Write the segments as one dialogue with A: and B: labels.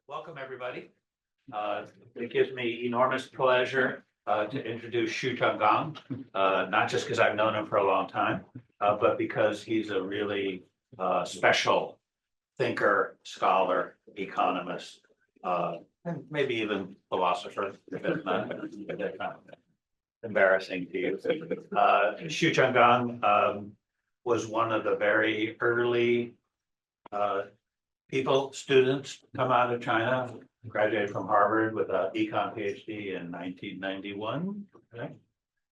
A: Welcome, everybody. It gives me enormous pleasure to introduce Xu Chenggang, not just because I've known him for a long time, but because he's a really special thinker, scholar, economist, and maybe even philosopher, if it's not embarrassing to you. Xu Chenggang was one of the very early students come out of China, graduated from Harvard with an econ PhD in 1991. Okay?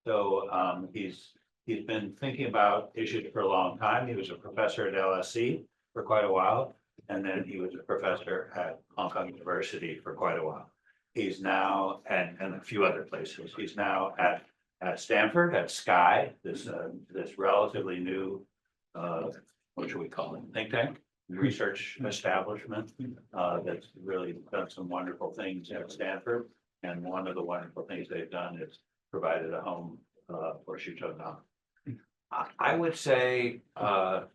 A: So he's been thinking about issues for a long time. He was a professor at LSE for quite a while, and then he was a professor at Hong Kong University for quite a while. He's now and a few other places. He's now at Stanford at Sky, this relatively new what should we call it, think tank, research establishment that's really done some wonderful things at Stanford. And one of the wonderful things they've done is provided a home for Xu Chenggang. I would say, to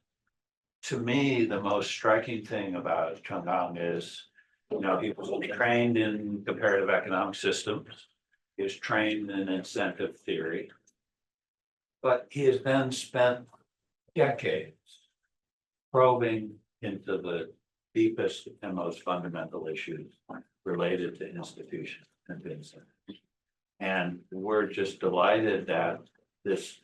A: me, the most striking thing about Chenggang is, he was trained in comparative economic systems. He was trained in incentive theory, but he has then spent decades probing into the deepest and most fundamental issues related to institutions and incentives. And we're just delighted that this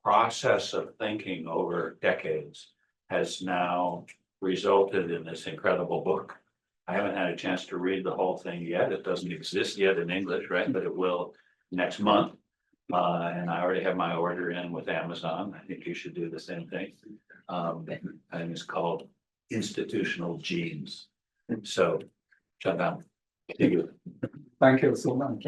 A: process of thinking over decades has now resulted in this incredible book. I haven't had a chance to read the whole thing yet. It doesn't exist yet in English, right? But it will next month. And I already have my order in with Amazon. I think you should do the same thing. And it's called Institutional Genes. So, Chenggang, thank you.
B: Thank you so much.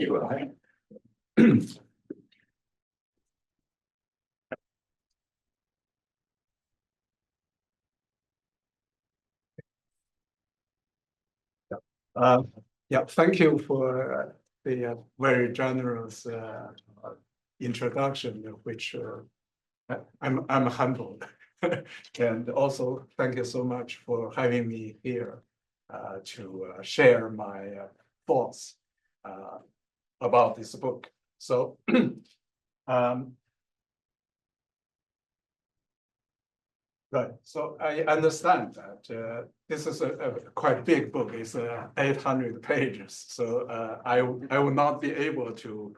B: Thank you for the very generous introduction, which I'm humbled. And also, thank you so much for having me here to share my thoughts about this book. So, right. So I understand that this is a quite big book. It's 800 pages. So I will not be able to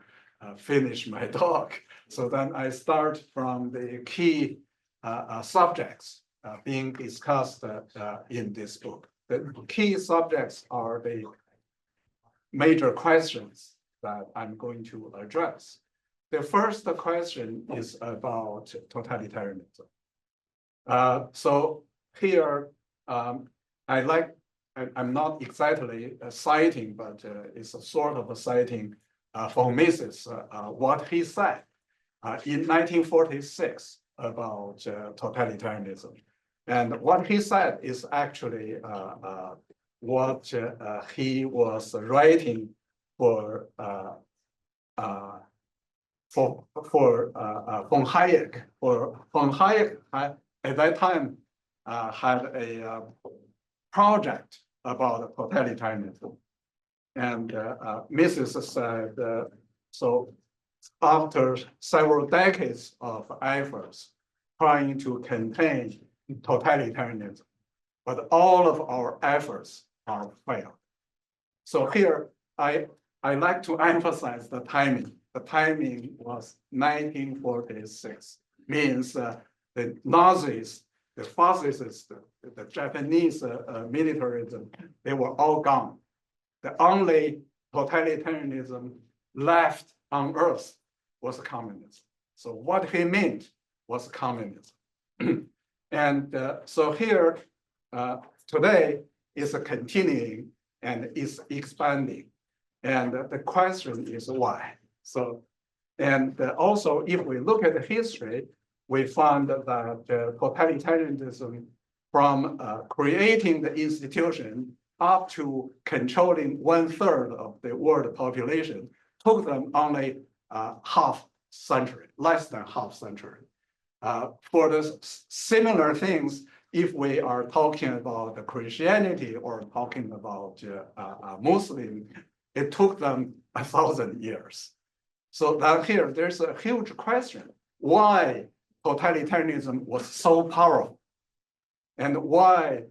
B: finish my talk. So then I start from the key subjects being discussed in this book. The key subjects are the major questions that I'm going to address. The first question is about totalitarianism. So here, I'm not exactly citing, but it's a sort of a citing from Mises, what he said in 1946 about totalitarianism. And what he said is actually what he was writing for von Hayek. Von Hayek at that time had a project about totalitarianism. And Mises said, so after several decades of efforts trying to contain totalitarianism, but all of our efforts are failed. So here, I like to emphasize the timing. The timing was 1946, means the Nazis, the fascists, the Japanese militarism, they were all gone. The only totalitarianism left on earth was communism. So what he meant was communism. And so here, today is continuing and is expanding. And the question is why? So, and also if we look at the history, we found that totalitarianism from creating the institution up to controlling 1/3 of the world population took them only half century, less than half century. For the similar things if we are talking about Christianity or talking about Muslim, it took them 1,000 years. So that here, there's a huge question, why totalitarianism was so powerful and why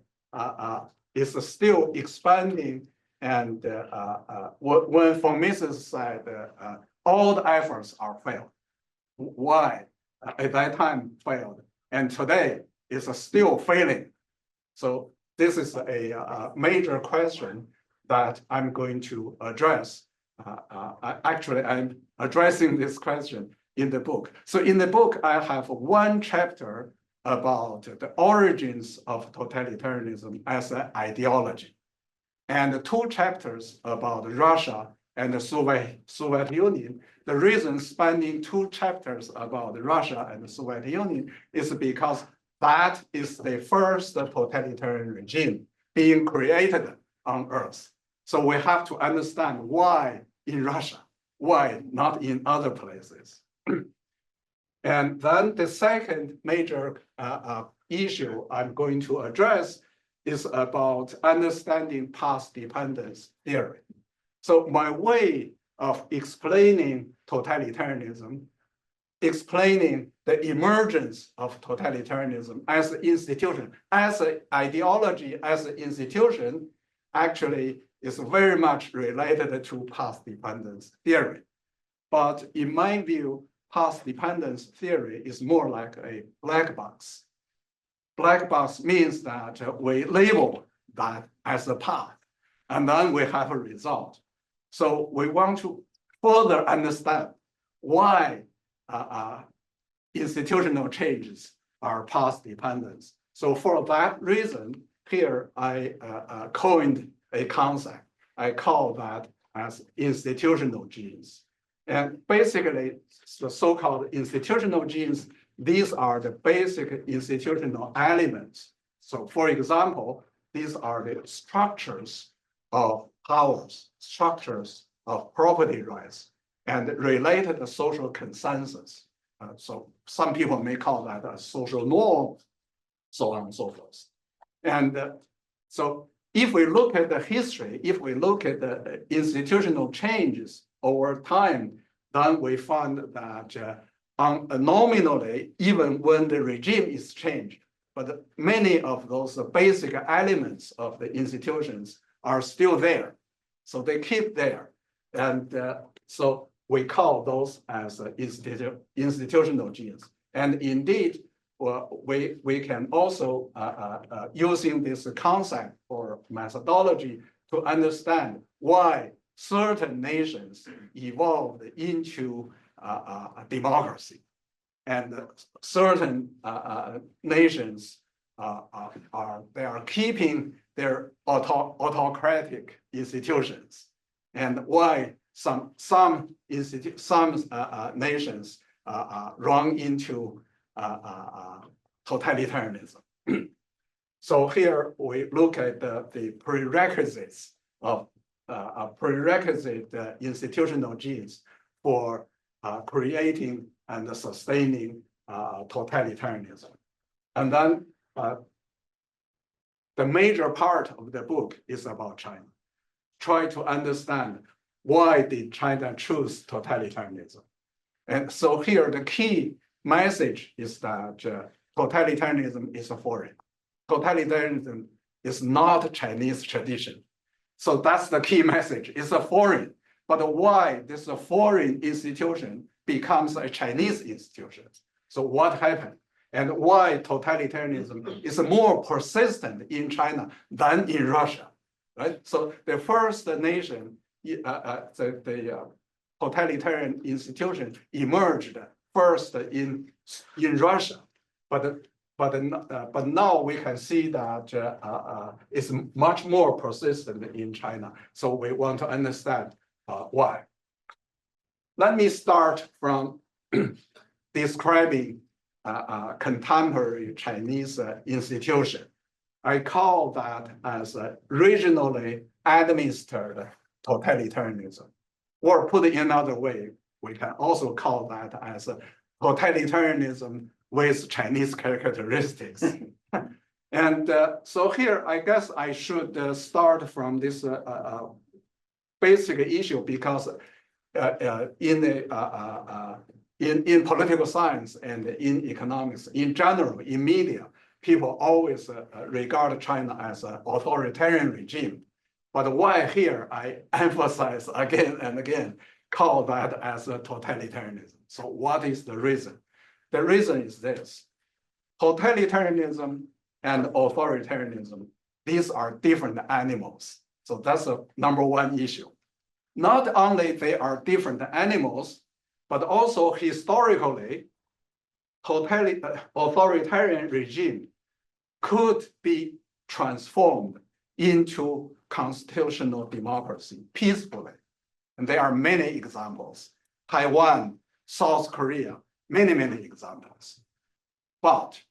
B: it's still expanding. And when von Mises said all the efforts are failed, why at that time failed and today is still failing? So this is a major question that I'm going to address. Actually, I'm addressing this question in the book. So in the book, I have one chapter about the origins of totalitarianism as an ideology, and two chapters about Russia and the Soviet Union. The reason spending two chapters about Russia and the Soviet Union is because that is the first totalitarian regime being created on Earth. So we have to understand why in Russia, why not in other places. And then the second major issue I'm going to address is about understanding path dependence theory. So my way of explaining totalitarianism, explaining the emergence of totalitarianism as an institution, as an ideology, as an institution, actually is very much related to path dependence theory. But in my view, path dependence theory is more like a black box. Black box means that we label that as a path, and then we have a result. So we want to further understand why institutional changes are path dependent. So for that reason, here I coined a concept. I call that as institutional genes. And basically, the so-called institutional genes, these are the basic institutional elements. So for example, these are the structures of powers, structures of property rights, and related social consensus. So some people may call that a social norm, so on and so forth. And so if we look at the history, if we look at the institutional changes over time, then we find that nominally, even when the regime is changed, but many of those basic elements of the institutions are still there. So they keep there. And so we call those as institutional genes. And indeed, we can also, using this concept or methodology, to understand why certain nations evolved into democracy, and certain nations they are keeping their autocratic institutions, and why some nations run into totalitarianism. So here we look at the prerequisites of prerequisite institutional genes for creating and sustaining totalitarianism. And then the major part of the book is about China. Try to understand why did China choose totalitarianism. And so here the key message is that totalitarianism is foreign. Totalitarianism is not Chinese tradition. So that's the key message. It's a foreign. But why this foreign institution becomes a Chinese institution? So what happened? And why totalitarianism is more persistent in China than in Russia, right? So the first nation, the totalitarian institution emerged first in Russia, but now we can see that it's much more persistent in China. So we want to understand why. Let me start from describing contemporary Chinese institution. I call that as a regionally administered totalitarianism. Or put it in another way, we can also call that as a totalitarianism with Chinese characteristics. And so here, I guess I should start from this basic issue because in political science and in economics, in general, in media, people always regard China as an authoritarian regime. But why here I emphasize again and again, call that as a totalitarianism. So what is the reason? The reason is this: totalitarianism and authoritarianism, these are different animals. So that's a number one issue. Not only they are different animals, but also historically, authoritarian regime could be transformed into constitutional democracy peacefully. And there are many examples. Taiwan, South Korea, many, many examples. But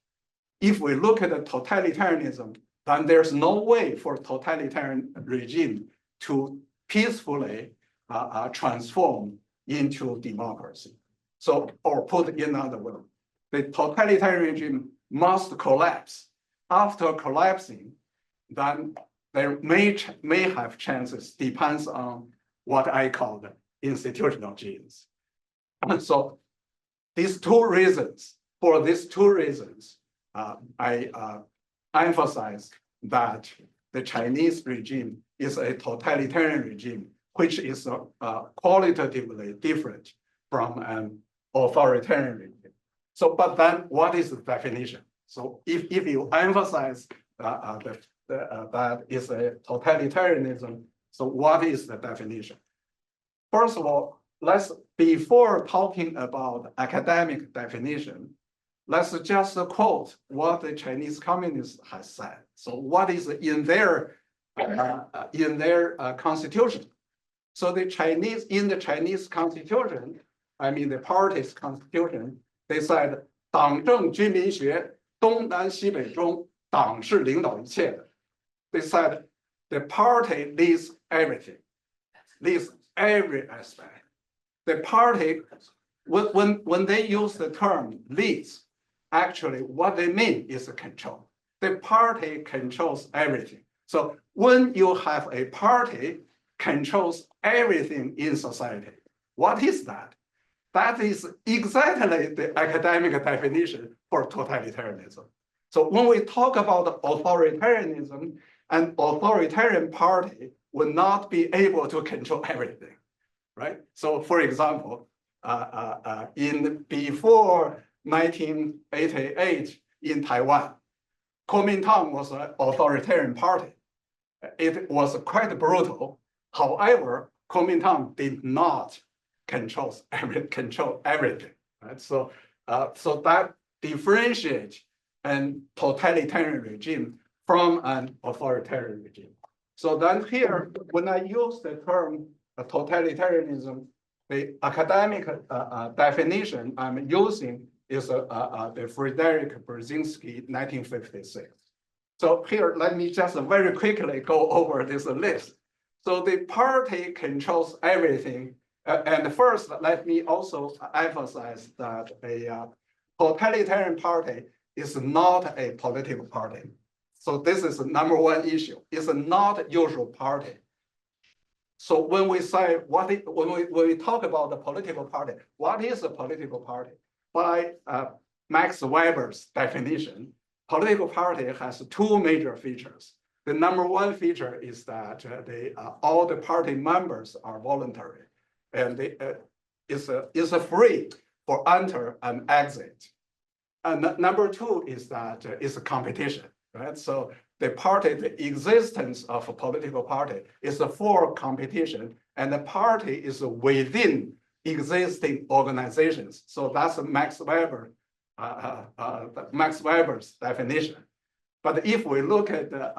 B: if we look at the totalitarianism, then there's no way for totalitarian regime to peacefully transform into democracy. So, or put in another way, the totalitarian regime must collapse. After collapsing, then there may have chances, depends on what I call the institutional genes. So these two reasons, for these two reasons, I emphasize that the Chinese regime is a totalitarian regime, which is qualitatively different from an authoritarian regime. So, but then what is the definition? So if you emphasize that is a totalitarianism, so what is the definition? First of all, before talking about academic definition, let's just quote what the Chinese Communists has said. So what is in their constitution? So in the Chinese constitution, I mean the party's constitution, they said 党政军民学东南西北中党是领导一切的. They said the party leads everything, leads every aspect. The party, when they use the term leads, actually what they mean is control. The party controls everything. So when you have a party controls everything in society, what is that? That is exactly the academic definition for totalitarianism. So when we talk about authoritarianism, an authoritarian party will not be able to control everything, right? So for example, before 1988 in Taiwan, Kuomintang was an authoritarian party. It was quite brutal. However, Kuomintang did not control everything, right? So that differentiates an totalitarian regime from an authoritarian regime. So then here, when I use the term totalitarianism, the academic definition I'm using is the Frederick Brzezinski 1956. So here, let me just very quickly go over this list. So the party controls everything. And first, let me also emphasize that a totalitarian party is not a political party. So this is the number one issue. It's not a usual party. So when we say when we talk about the political party, what is a political party? By Max Weber's definition, political party has two major features. The number one feature is that all the party members are voluntary, and it's free for enter and exit. And number two is that it's a competition, right? So the existence of a political party is for competition, and the party is within existing organizations. So that's Max Weber's definition. But if we look at the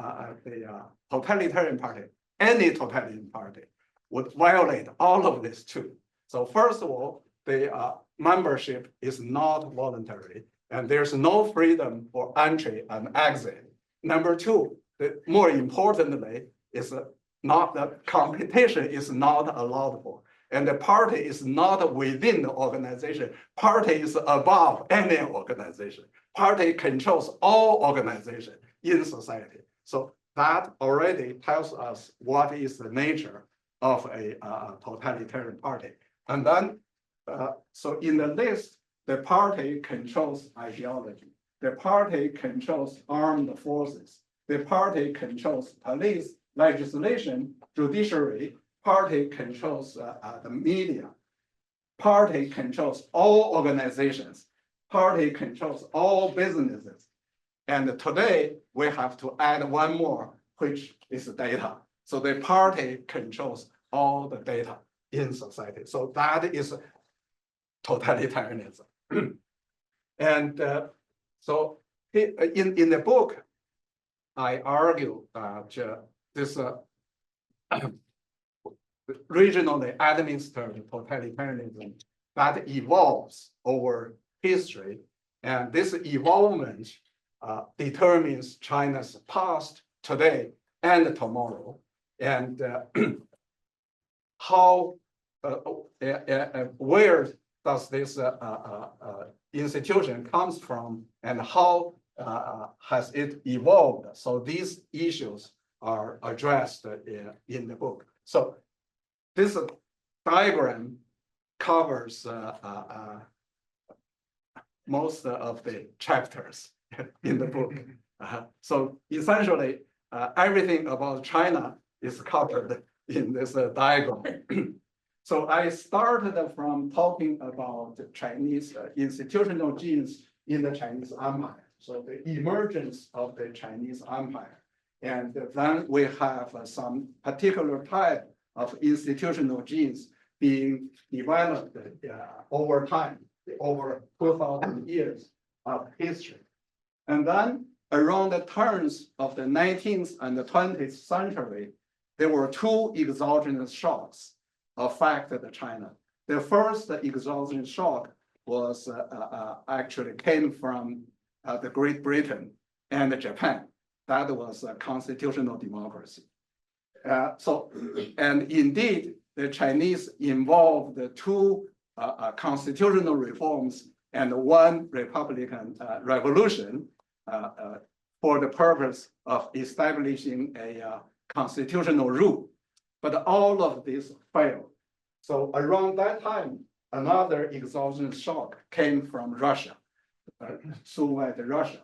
B: totalitarian party, any totalitarian party would violate all of this too. So first of all, the membership is not voluntary, and there's no freedom for entry and exit. Number two, more importantly, is not that competition is not allowed for, and the party is not within the organization. Party is above any organization. Party controls all organizations. in society. So that already tells us what is the nature of a totalitarian party. And then, so in the list, the party controls ideology. The party controls armed forces. The party controls police, legislation, judiciary. Party controls the media. Party controls all organizations. Party controls all businesses. And today we have to add one more, which is data. So the party controls all the data in society. So that is totalitarianism. And so in the book, I argue that this regionally administered totalitarianism that evolves over history, and this evolvement determines China's past, today, and tomorrow, and how where does this institution comes from, and how has it evolved? So these issues are addressed in the book. So this diagram covers most of the chapters in the book. So essentially, everything about China is covered in this diagram. So I started from talking about the Chinese institutional genes in the Chinese Empire. So the emergence of the Chinese Empire. And then we have some particular type of institutional genes being developed over time, over 2,000 years of history. And then around the turns of the 19th and the 20th century, there were two exogenous shocks affected China. The first exogenous shock was actually came from the Great Britain and Japan. That was a constitutional democracy. And indeed, the Chinese involved the two constitutional reforms and one Republican revolution for the purpose of establishing a constitutional rule. But all of this failed. So around that time, another exogenous shock came from Russia, Soviet Russia.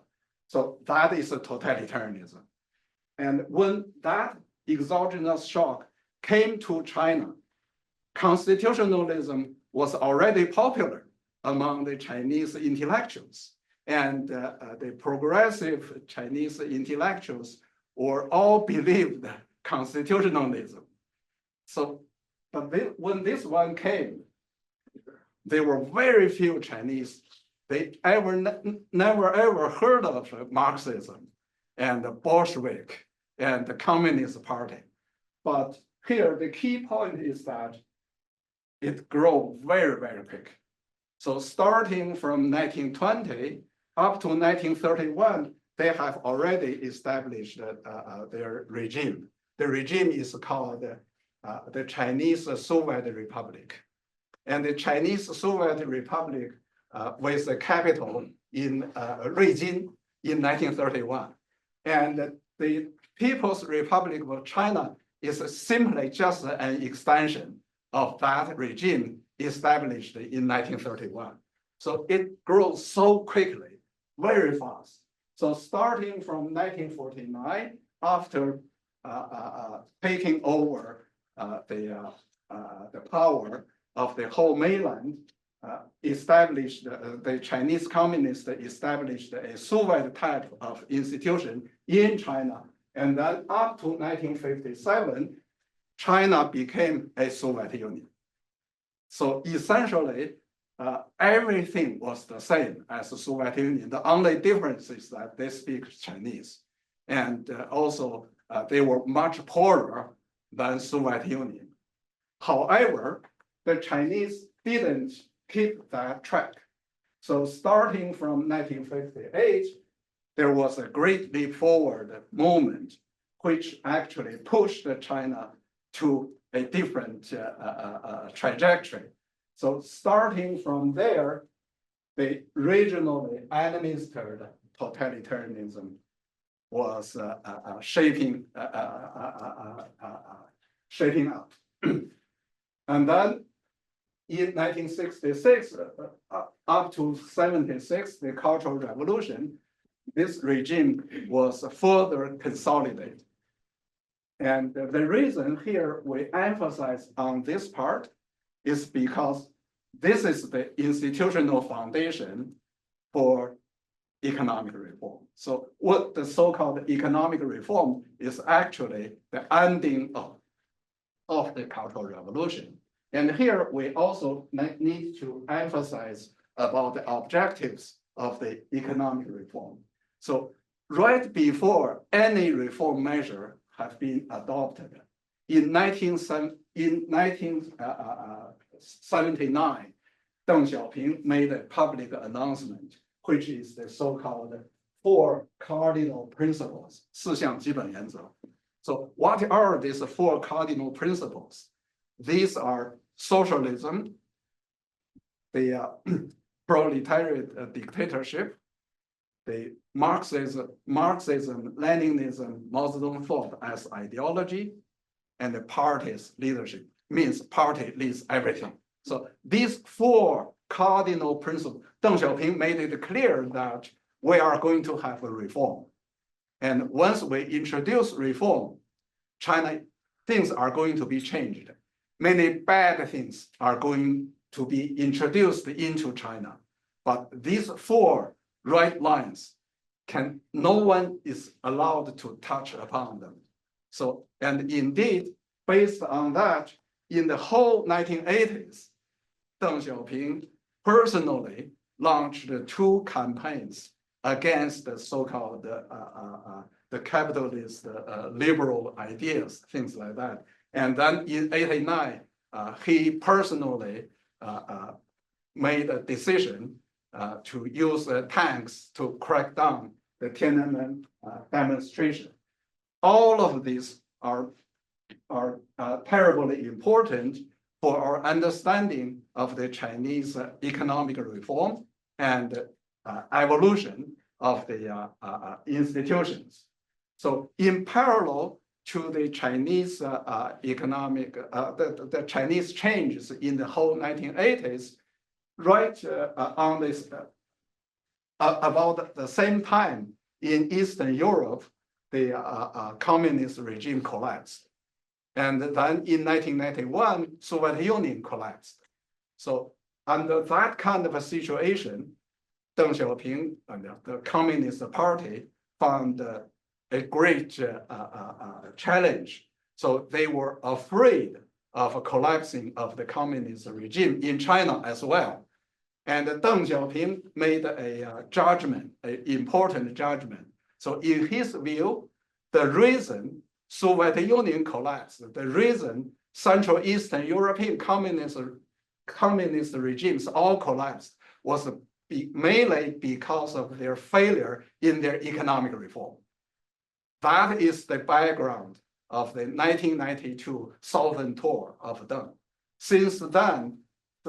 B: So that is a totalitarianism. And when that exogenous shock came to China, constitutionalism was already popular among the Chinese intellectuals. And the progressive Chinese intellectuals were all believed constitutionalism. So, but when this one came, there were very few Chinese, they never ever heard of Marxism and the Bolshevik and the Communist Party. But here, the key point is that it grew very, very quick. So starting from 1920 up to 1931, they have already established their regime. The regime is called the Chinese Soviet Republic. And the Chinese Soviet Republic with the capital in Ruijin in 1931. And the People's Republic of China is simply just an extension of that regime established in 1931. So it grows so quickly, very fast. So starting from 1949, after taking over the power of the whole mainland, established the Chinese communists established a Soviet type of institution in China. And then up to 1957, China became a Soviet Union. So essentially, everything was the same as the Soviet Union. The only difference is that they speak Chinese. And also, they were much poorer than Soviet Union. However, the Chinese didn't keep that track. So starting from 1958, there was a great leap forward movement, which actually pushed China to a different trajectory. So starting from there, the regionally administered totalitarianism was shaping up. And then in 1966 up to 76, the Cultural Revolution, this regime was further consolidated. And the reason here we emphasize on this part is because this is the institutional foundation for economic reform. So what the so-called economic reform is actually the ending of the Cultural Revolution. And here we also need to emphasize about the objectives of the economic reform. So right before any reform measure have been adopted, in 1979, Deng Xiaoping made a public announcement, which is the so-called 4 cardinal principles, 4项基本原则. So what are these 4 cardinal principles? These are socialism, the proletariat dictatorship, the Marxism, Leninism, Mao Zedong thought as ideology, and the party's leadership, means party leads everything. So these 4 cardinal principles, Deng Xiaoping made it clear that we are going to have a reform. And once we introduce reform, China, things are going to be changed. Many bad things are going to be introduced into China. But these 4 right lines, no one is allowed to touch upon them. So, and indeed, based on that, in the whole 1980s, Deng Xiaoping personally launched 2 campaigns against the so-called the capitalist liberal ideas, things like that. And then in '89, he personally made a decision to use tanks to crack down the Tiananmen demonstration. All of these are terribly important for our understanding of the Chinese economic reform and evolution of the institutions. So in parallel to the Chinese economic, the Chinese changes in the whole 1980s, right on this, about the same time in Eastern Europe, the communist regime collapsed. And then in 1991, Soviet Union collapsed. So under that kind of a situation, Deng Xiaoping and the Communist Party found a great challenge. So they were afraid of a collapsing of the communist regime in China as well. And Deng Xiaoping made a judgment, an important judgment. So in his view, the reason Soviet Union collapsed, the reason Central Eastern European communist regimes all collapsed was mainly because of their failure in their economic reform. That is the background of the 1992 Southern Tour of Deng. Since then,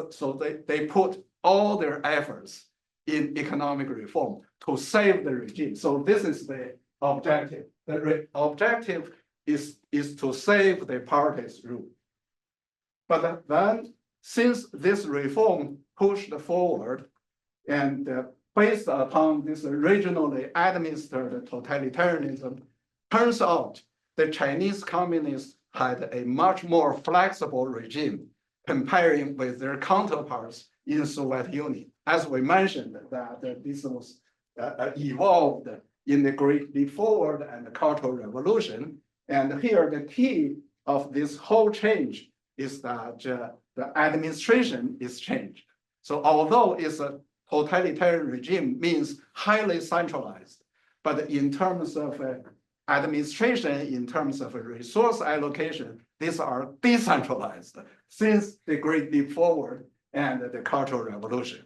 B: so they put all their efforts in economic reform to save the regime. So this is the objective. The objective is to save the party's rule. But then, since this reform pushed forward and based upon this regionally administered totalitarianism, turns out the Chinese communists had a much more flexible regime comparing with their counterparts in Soviet Union. As we mentioned, that this was evolved in the Great Leap Forward and the Cultural Revolution. And here the key of this whole change is that the administration is changed. So although it's a totalitarian regime means highly centralized, but in terms of administration, in terms of resource allocation, these are decentralized since the Great Leap Forward and the Cultural Revolution.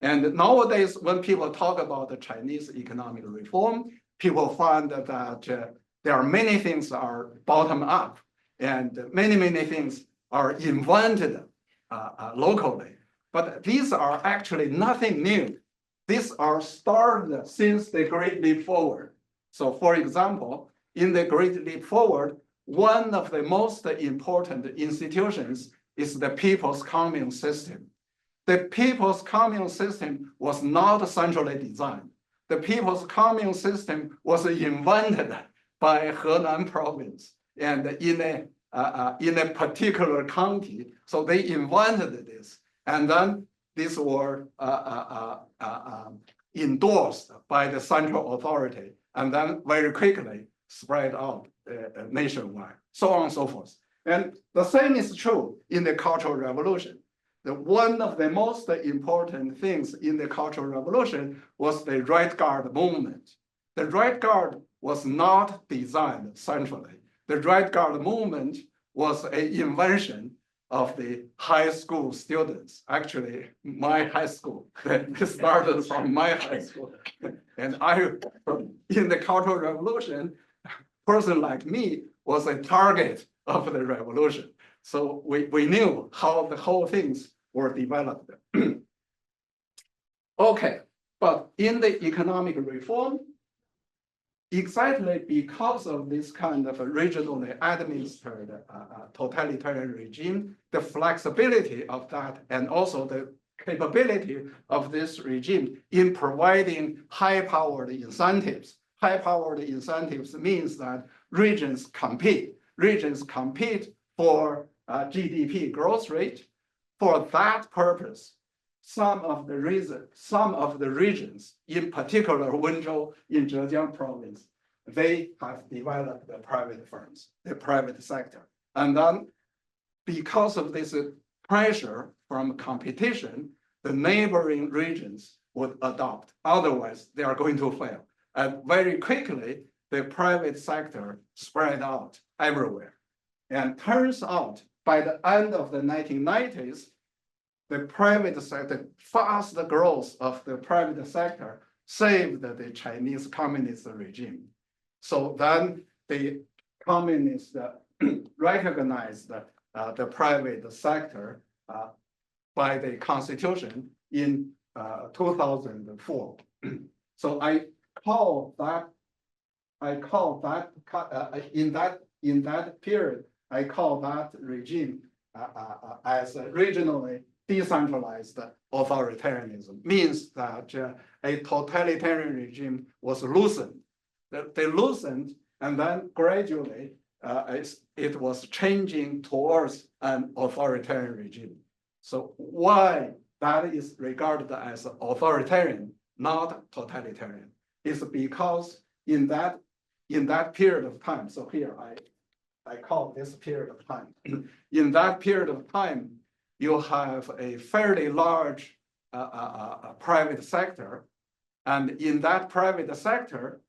B: And nowadays, when people talk about the Chinese economic reform, people find that there are many things that are bottom up and many things are invented locally. But these are actually nothing new. These are started since the Great Leap Forward. So for example, in the Great Leap Forward, one of the most important institutions is the people's commune system. The people's commune system was not centrally designed. The people's commune system was invented by Henan province and in a particular county. So they invented this, and then these were endorsed by the central authority, and then very quickly spread out nationwide, so on and so forth. And the same is true in the Cultural Revolution. One of the most important things in the Cultural Revolution was the Right Guard movement. The Right Guard was not designed centrally. The Right Guard movement was an invention of the high school students. Actually, my high school, it started from my high school. And in the Cultural Revolution, a person like me was a target of the revolution. So we knew how the whole things were developed. Okay, but in the economic reform, exactly because of this kind of regionally administered totalitarian regime, the flexibility of that and also the capability of this regime in providing high-powered incentives. High-powered incentives means that regions compete for GDP growth rate. For that purpose, some of the regions, in particular Wenzhou in Zhejiang province, they have developed the private firms, the private sector. And then because of this pressure from competition, the neighboring regions would adopt. Otherwise, they are going to fail. And very quickly, the private sector spread out everywhere. And turns out, by the end of the 1990s, the private sector, fast growth of the private sector saved the Chinese communist regime. So then the communists recognized the private sector by the constitution in 2004. So I call that in that period, I call that regime as regionally decentralized authoritarianism. Means that a totalitarian regime was loosened. They loosened, and then gradually it was changing towards an authoritarian regime. So why that is regarded as authoritarian, not totalitarian, is because in that period of time, so here I call this period of time. In that period of time, you have a fairly large private sector. And in that private sector,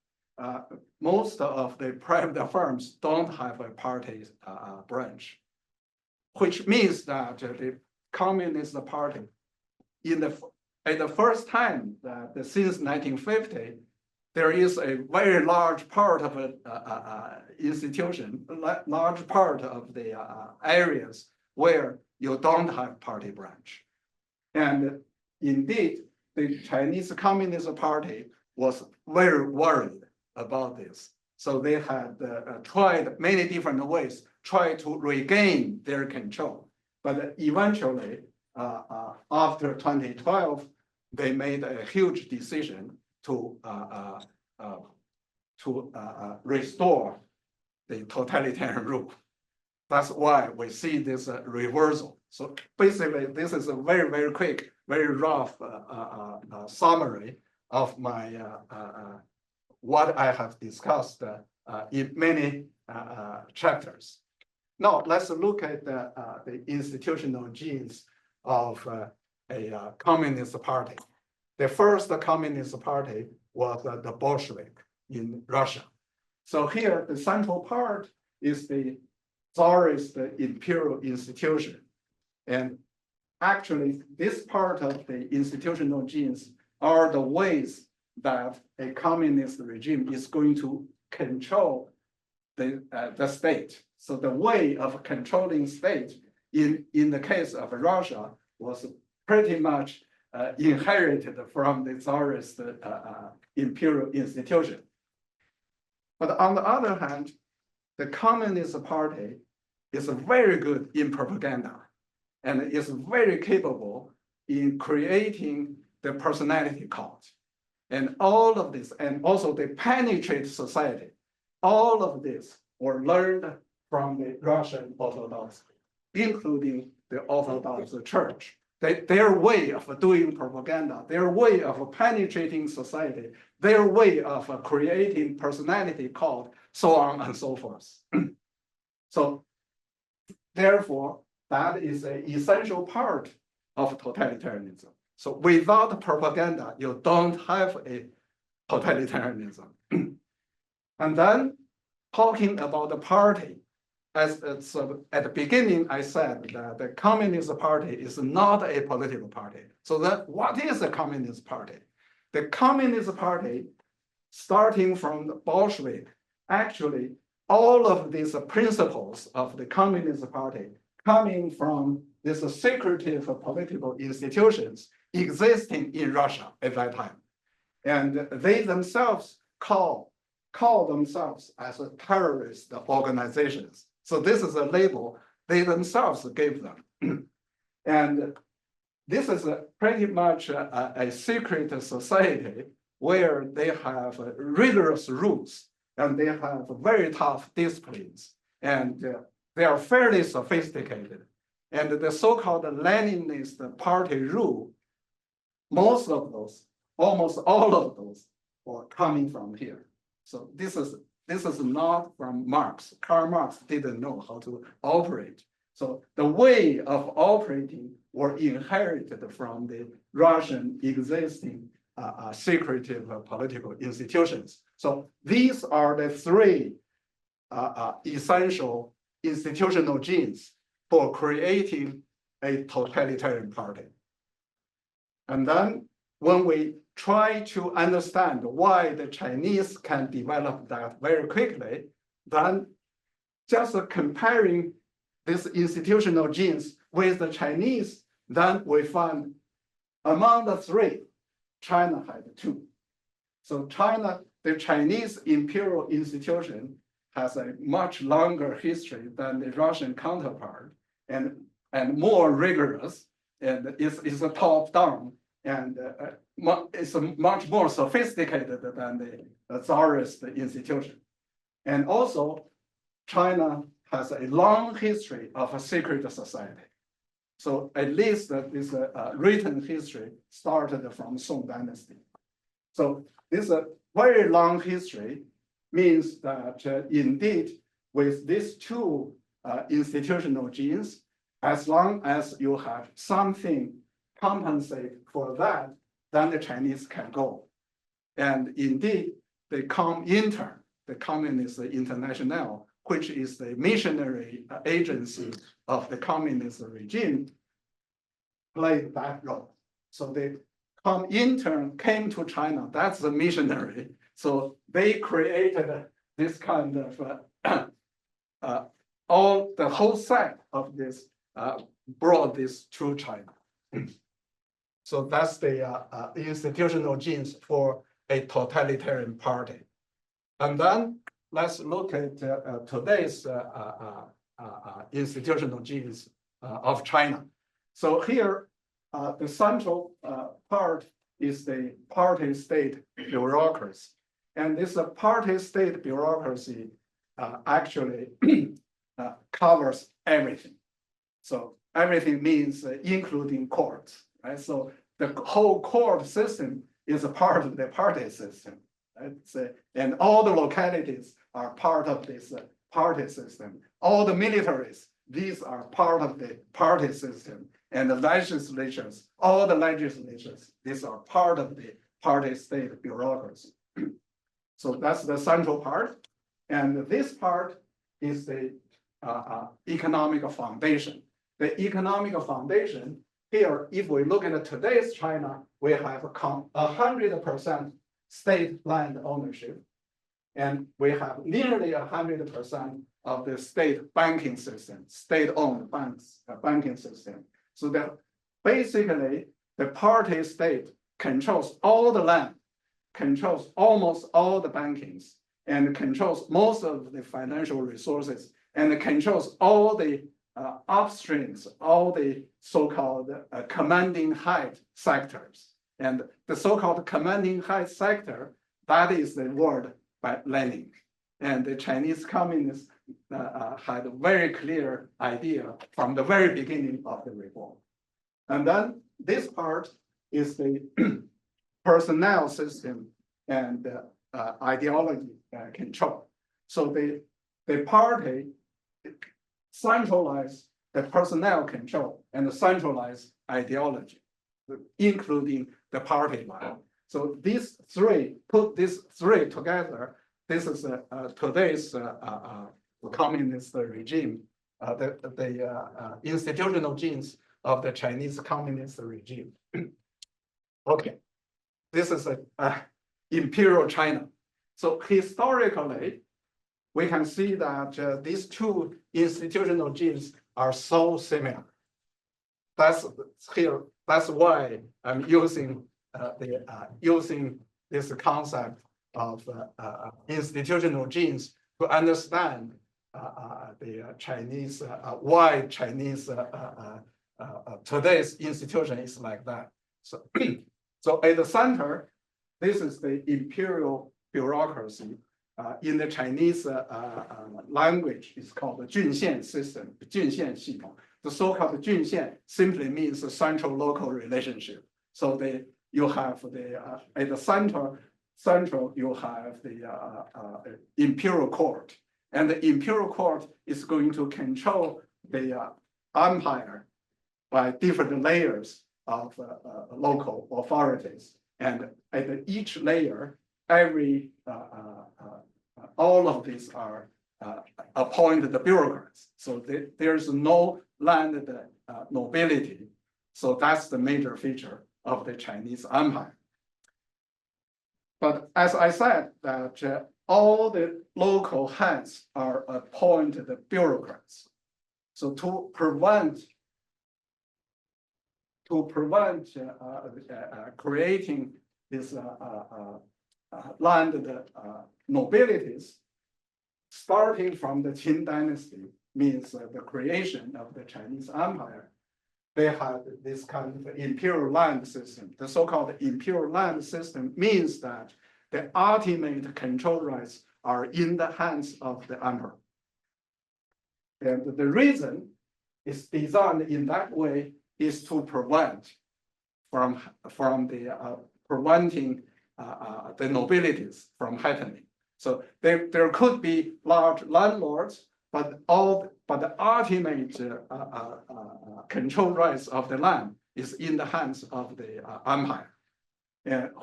B: most of the private firms don't have a party branch, which means that the Communist Party, at the first time since 1950, there is a very large part of an institution, large part of the areas where you don't have party branch. And indeed, the Chinese Communist Party was very worried about this. So they had tried many different ways, tried to regain their control. But eventually, after 2012, they made a huge decision to restore the totalitarian rule. That's why we see this reversal. So basically, this is a very, very quick, very rough summary of my what I have discussed in many chapters. Now let's look at the institutional genes of a communist party. The first communist party was the Bolshevik in Russia. So here, the central part is the Tsarist imperial institution. And actually, this part of the institutional genes are the ways that a communist regime is going to control the state. So the way of controlling state in the case of Russia was pretty much inherited from the Tsarist imperial institution. But on the other hand, the Communist Party is very good in propaganda and is very capable in creating the personality cult. And all of this, and also they penetrate society. All of this were learned from the Russian Orthodox, including the Orthodox Church. Their way of doing propaganda, their way of penetrating society, their way of creating personality cult, so on and so forth. So therefore, that is an essential part of totalitarianism. So without propaganda, you don't have a totalitarianism. And then talking about the party, as at the beginning, I said that the Communist Party is not a political party. So that what is a Communist Party? The Communist Party, starting from the Bolshevik, actually all of these principles of the Communist Party coming from these secretive political institutions existing in Russia at that time. And they themselves call themselves as a terrorist organizations. So this is a label they themselves gave them. And this is pretty much a secret society where they have rigorous rules and they have very tough disciplines, and they are fairly sophisticated. And the so-called Leninist party rule, most of those, almost all of those, were coming from here. So this is not from Marx. Karl Marx didn't know how to operate. So the way of operating were inherited from the Russian existing secretive political institutions. So these are the three essential institutional genes for creating a totalitarian party. And then when we try to understand why the Chinese can develop that very quickly, then just comparing these institutional genes with the Chinese, then we find among the three, China had two. So China, the Chinese imperial institution has a much longer history than the Russian counterpart and more rigorous, and is a top-down, and it's much more sophisticated than the Tsarist institution. And also, China has a long history of a secret society. So at least this written history started from Song Dynasty. So this very long history means that indeed, with these two institutional genes, as long as you have something compensate for that, then the Chinese can go. And indeed, the Comintern, the Communist International, which is the missionary agency of the communist regime, played that role. So the Comintern came to China, that's the missionary. So they created this kind of, the whole set of this, brought this to China. So that's the institutional genes for a totalitarian party. And then let's look at today's institutional genes of China. So here, the central part is the party-state bureaucracy. And this party-state bureaucracy actually covers everything. So everything means including courts, right? So the whole court system is a part of the party system. Right? So, and all the localities are part of this party system. All the militaries, these are part of the party system. And the legislatures, all the legislatures, these are part of the party-state bureaucracy. So that's the central part. And this part is the economic foundation. The economic foundation here, if we look at today's China, we have 100% state land ownership. And we have nearly 100% of the state banking system, state-owned banks, banking system. So that basically the party state controls all the land, controls almost all the bankings, and controls most of the financial resources and controls all the upstreams, all the so-called commanding height sectors. And the so-called commanding height sector, that is the word by Lenin. And the Chinese communists had a very clear idea from the very beginning of the reform. And then this part is the personnel system and ideology control. So the party centralize the personnel control and centralize ideology, including the party line. So these three, put these three together, this is today's communist regime, the institutional genes of the Chinese communist regime. Okay, this is imperial China. So historically, we can see that these two institutional genes are so similar. That's here. That's why I'm using using this concept of institutional genes to understand the Chinese why Chinese today's institution is like that. So, so at the center, this is the imperial bureaucracy. In the Chinese language, it's called the 郡县 system, 郡县系统. The so-called 郡县 simply means a central-local relationship. So you have at the central you have the imperial court, and the imperial court is going to control the empire by different layers of local authorities, and at each layer, all of these are appointed bureaucrats. So there's no landed nobility. So that's the major feature of the Chinese empire. But as I said, that all the local heads are appointed bureaucrats. So to prevent creating this landed nobilities, starting from the Qin dynasty, means the creation of the Chinese empire. They had this kind of imperial land system. The so-called imperial land system means that the ultimate control rights are in the hands of the emperor. And the reason it's designed in that way is to prevent preventing the nobilities from happening. So there could be large landlords, but the ultimate control rights of the land is in the hands of the empire,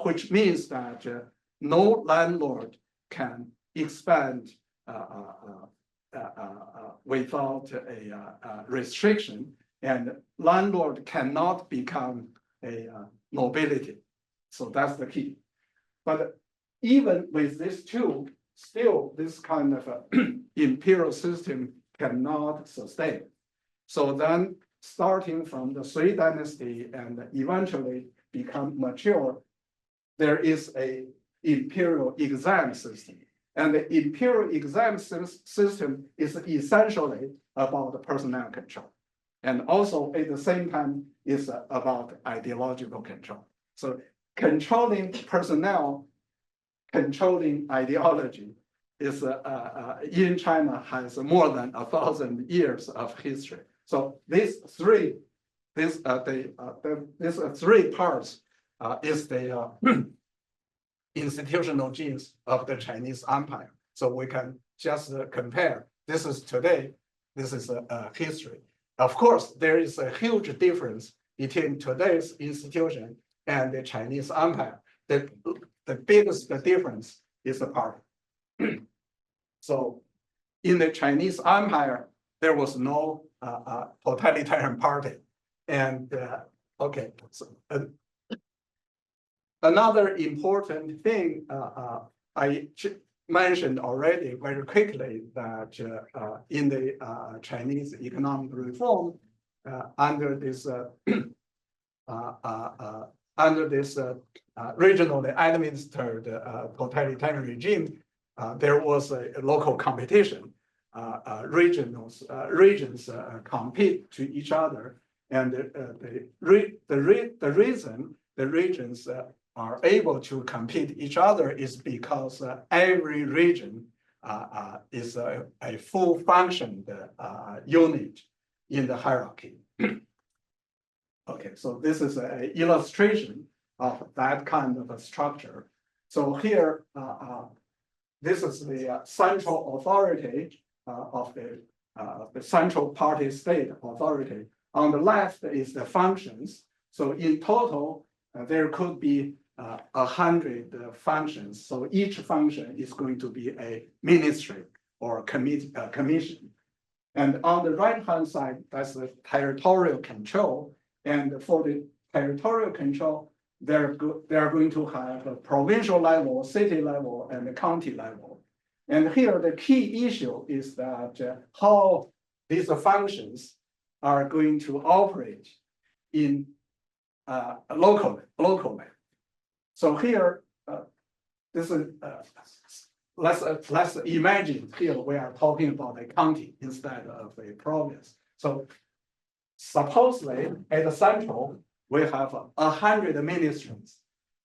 B: which means that no landlord can expand without a restriction, and landlord cannot become a nobility. So that's the key. But even with these two, still this kind of imperial system cannot sustain. So then starting from the Sui dynasty and eventually become mature, there is a imperial exam system. And the imperial exam system is essentially about the personnel control. And also at the same time is about ideological control. So controlling personnel, controlling ideology is in China has more than 1,000 years of history. So these three parts is the institutional genes of the Chinese empire. So we can just compare. This is today. This is history. Of course, there is a huge difference between today's institution and the Chinese empire. The biggest difference is the party. So in the Chinese empire, there was no totalitarian party. And okay, so another important thing I mentioned already very quickly, that in the Chinese economic reform, under this regionally administered totalitarian regime, there was a local competition. Regions compete to each other, and the reason the regions are able to compete each other is because every region is a full functioned unit in the hierarchy. Okay, so this is an illustration of that kind of a structure. So here, this is the central authority of the central party state authority. On the left is the functions. So in total, there could be 100 functions. So each function is going to be a ministry or a commission. And on the right-hand side, that's the territorial control. And for the territorial control, they're going to have a provincial level, city level, and the county level. And here, the key issue is that how these functions are going to operate in locally. So here, this is let's imagine here we are talking about a county instead of a province. So supposedly at the central, we have 100 ministries,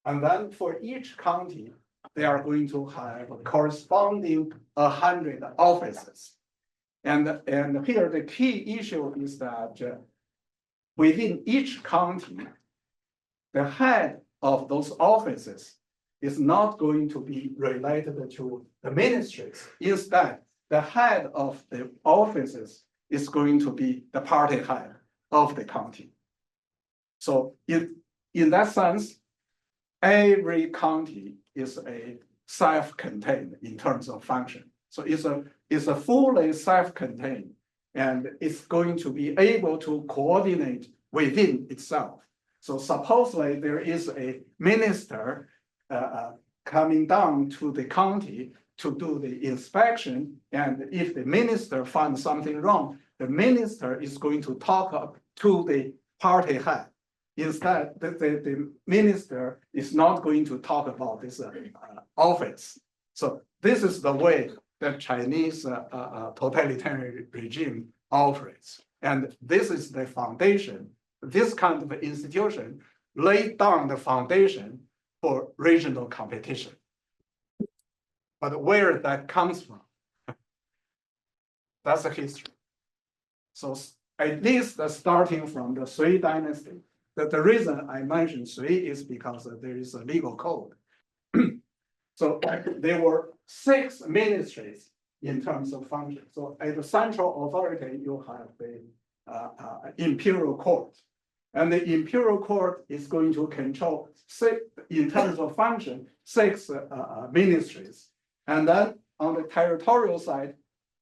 B: and then for each county, they are going to have corresponding 100 offices. And here the key issue is that within each county, the head of those offices is not going to be related to the ministries. Instead, the head of the offices is going to be the party head of the county. So in that sense, every county is a self-contained in terms of function. So it's a fully self-contained, and it's going to be able to coordinate within itself. So supposedly there is a minister coming down to the county to do the inspection, and if the minister finds something wrong, the minister is going to talk up to the party head. Instead, the minister is not going to talk about this office. So this is the way the Chinese totalitarian regime operates. And this is the foundation. This kind of institution laid down the foundation for regional competition. But where that comes from, that's a history. So at least starting from the Sui dynasty, the reason I mentioned Sui is because there is a legal code. So there were 6 ministries in terms of function. So at the central authority, you have the imperial court. And the imperial court is going to control 6, in terms of function, 6 ministries. And then on the territorial side,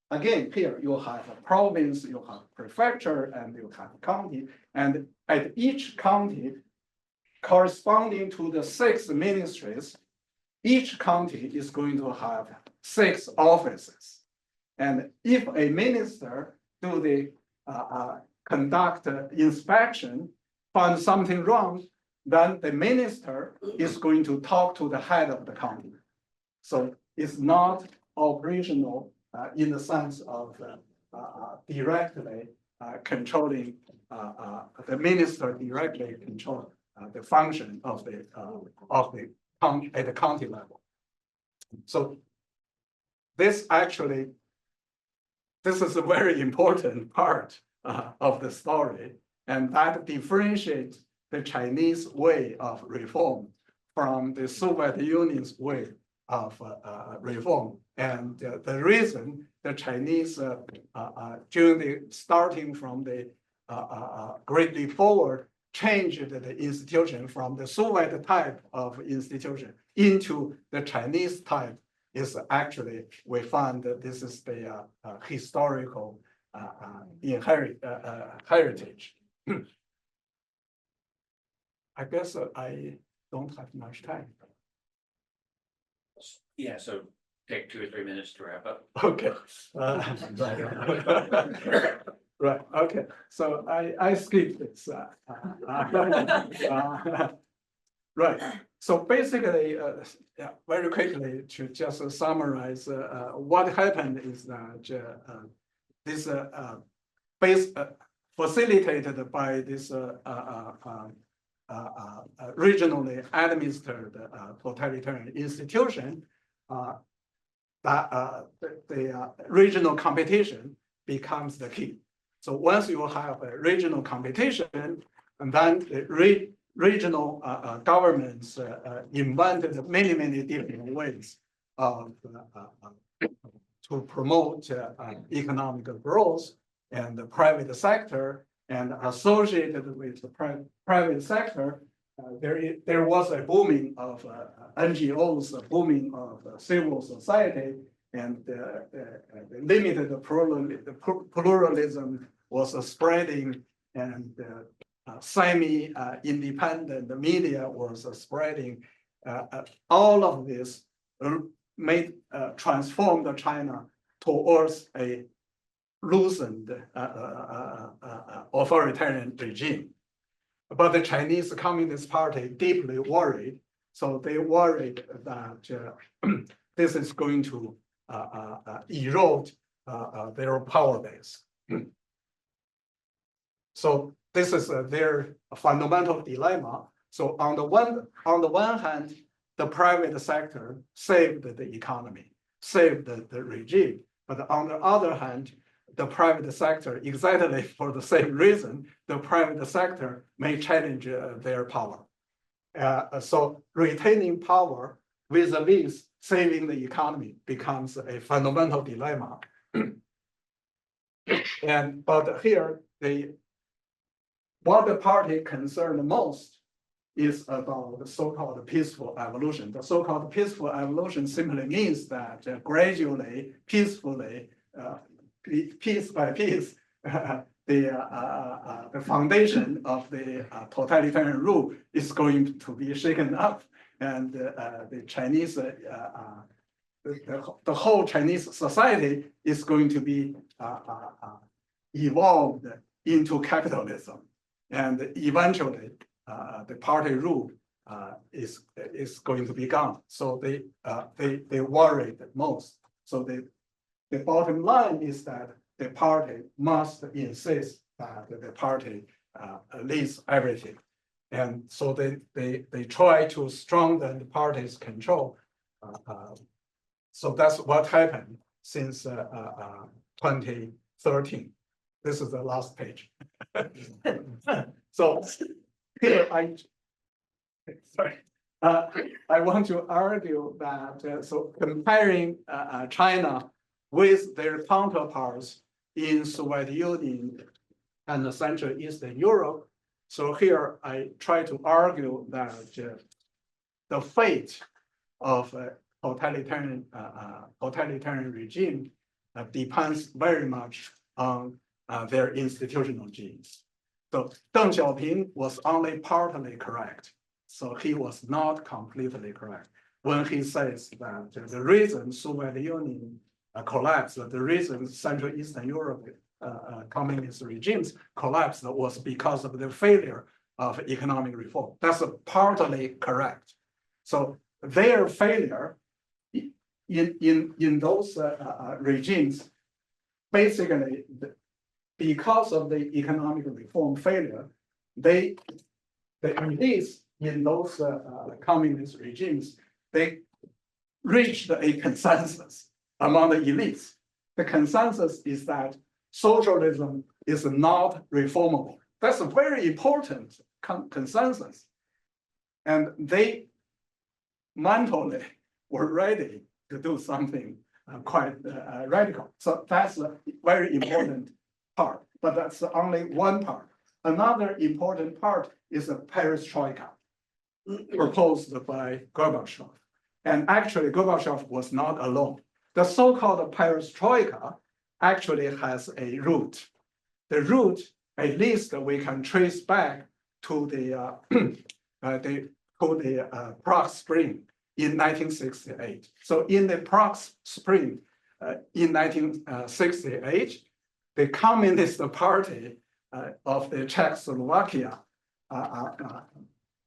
B: again, here you have a province, you have prefecture, and you have county. And at each county, corresponding to the 6 ministries, each county is going to have 6 offices. And if a minister do the conduct inspection, find something wrong, then the minister is going to talk to the head of the county. So it's not operational in the sense of directly controlling the minister directly control the function of the county at the county level. So this is a very important part of the story, and that differentiates the Chinese way of reform from the Soviet Union's way of reform. And the reason the Chinese, during the starting from the Great Leap Forward, changed the institution from the Soviet type of institution into the Chinese type is actually, we found that this is the historical heritage. I guess I don't have much time.
A: Yeah, so take 2 or 3 minutes to wrap up.
B: Okay. Right, okay, so I skipped this. Right. So basically, yeah, very quickly to just summarize, what happened is that this base facilitated by this regionally administered totalitarian institution, that the regional competition becomes the key. So once you have a regional competition, and then the regional governments invented many different ways of to promote economic growth, and the private sector, and associated with the private sector, there was a booming of NGOs, a booming of civil society, and the limited pluralism was spreading, and semi-independent media was spreading. All of this transformed China towards a loosened authoritarian regime. But the Chinese Communist Party deeply worried, so they worried that this is going to erode their power base. So this is their fundamental dilemma. So on the one hand, the private sector saved the economy, saved the regime. But on the other hand, the private sector, exactly for the same reason, the private sector may challenge their power. So retaining power vis-a-vis saving the economy becomes a fundamental dilemma. But here, what the party concerned most is about the so-called peaceful evolution. The so-called peaceful evolution simply means that gradually, peacefully, piece by piece, the foundation of the totalitarian rule is going to be shaken up, and the Chinese, the whole Chinese society is going to be evolved into capitalism, and eventually the party rule is going to be gone. So they worried most. So the bottom line is that the party must insist that the party leads everything. And so they try to strengthen the party's control. So that's what happened since 2013. This is the last page. So here I want to argue that so comparing China with their counterparts in Soviet Union and Central Eastern Europe. So here I try to argue that the fate of a totalitarian regime depends very much on their institutional genes. So Deng Xiaoping was only partly correct. So he was not completely correct when he says that the reason Soviet Union collapsed, the reason Central Eastern Europe communist regimes collapsed was because of the failure of economic reform. That's partly correct. So their failure in those regimes, basically, because of the economic reform failure, the elites in those communist regimes, they reached a consensus among the elites. The consensus is that socialism is not reformable. That's a very important consensus. And they mentally were ready to do something quite radical. So that's a very important part, but that's only one part. Another important part is the perestroika proposed by Gorbachev. And actually, Gorbachev was not alone. The so-called perestroika actually has a root. The root, at least we can trace back to the Prague Spring in 1968. So in the Prague Spring in 1968, the Communist Party of the Czechoslovakia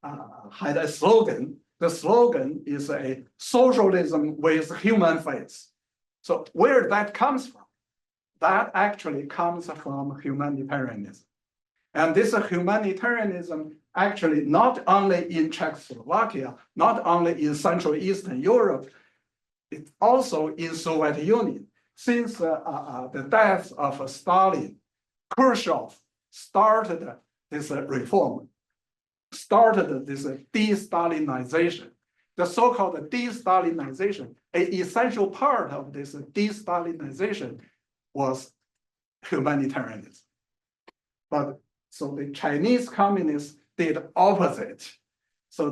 B: had a slogan. The slogan is a socialism with human face. So where that comes from? That actually comes from humanitarianism. And this humanitarianism actually not only in Czechoslovakia, not only in Central Eastern Europe, it's also in Soviet Union. Since the death of Stalin, Khrushchev started this reform, started this de-Stalinization. The so-called de-Stalinization, an essential part of this de-Stalinization was humanitarianism. But so the Chinese communists did opposite. So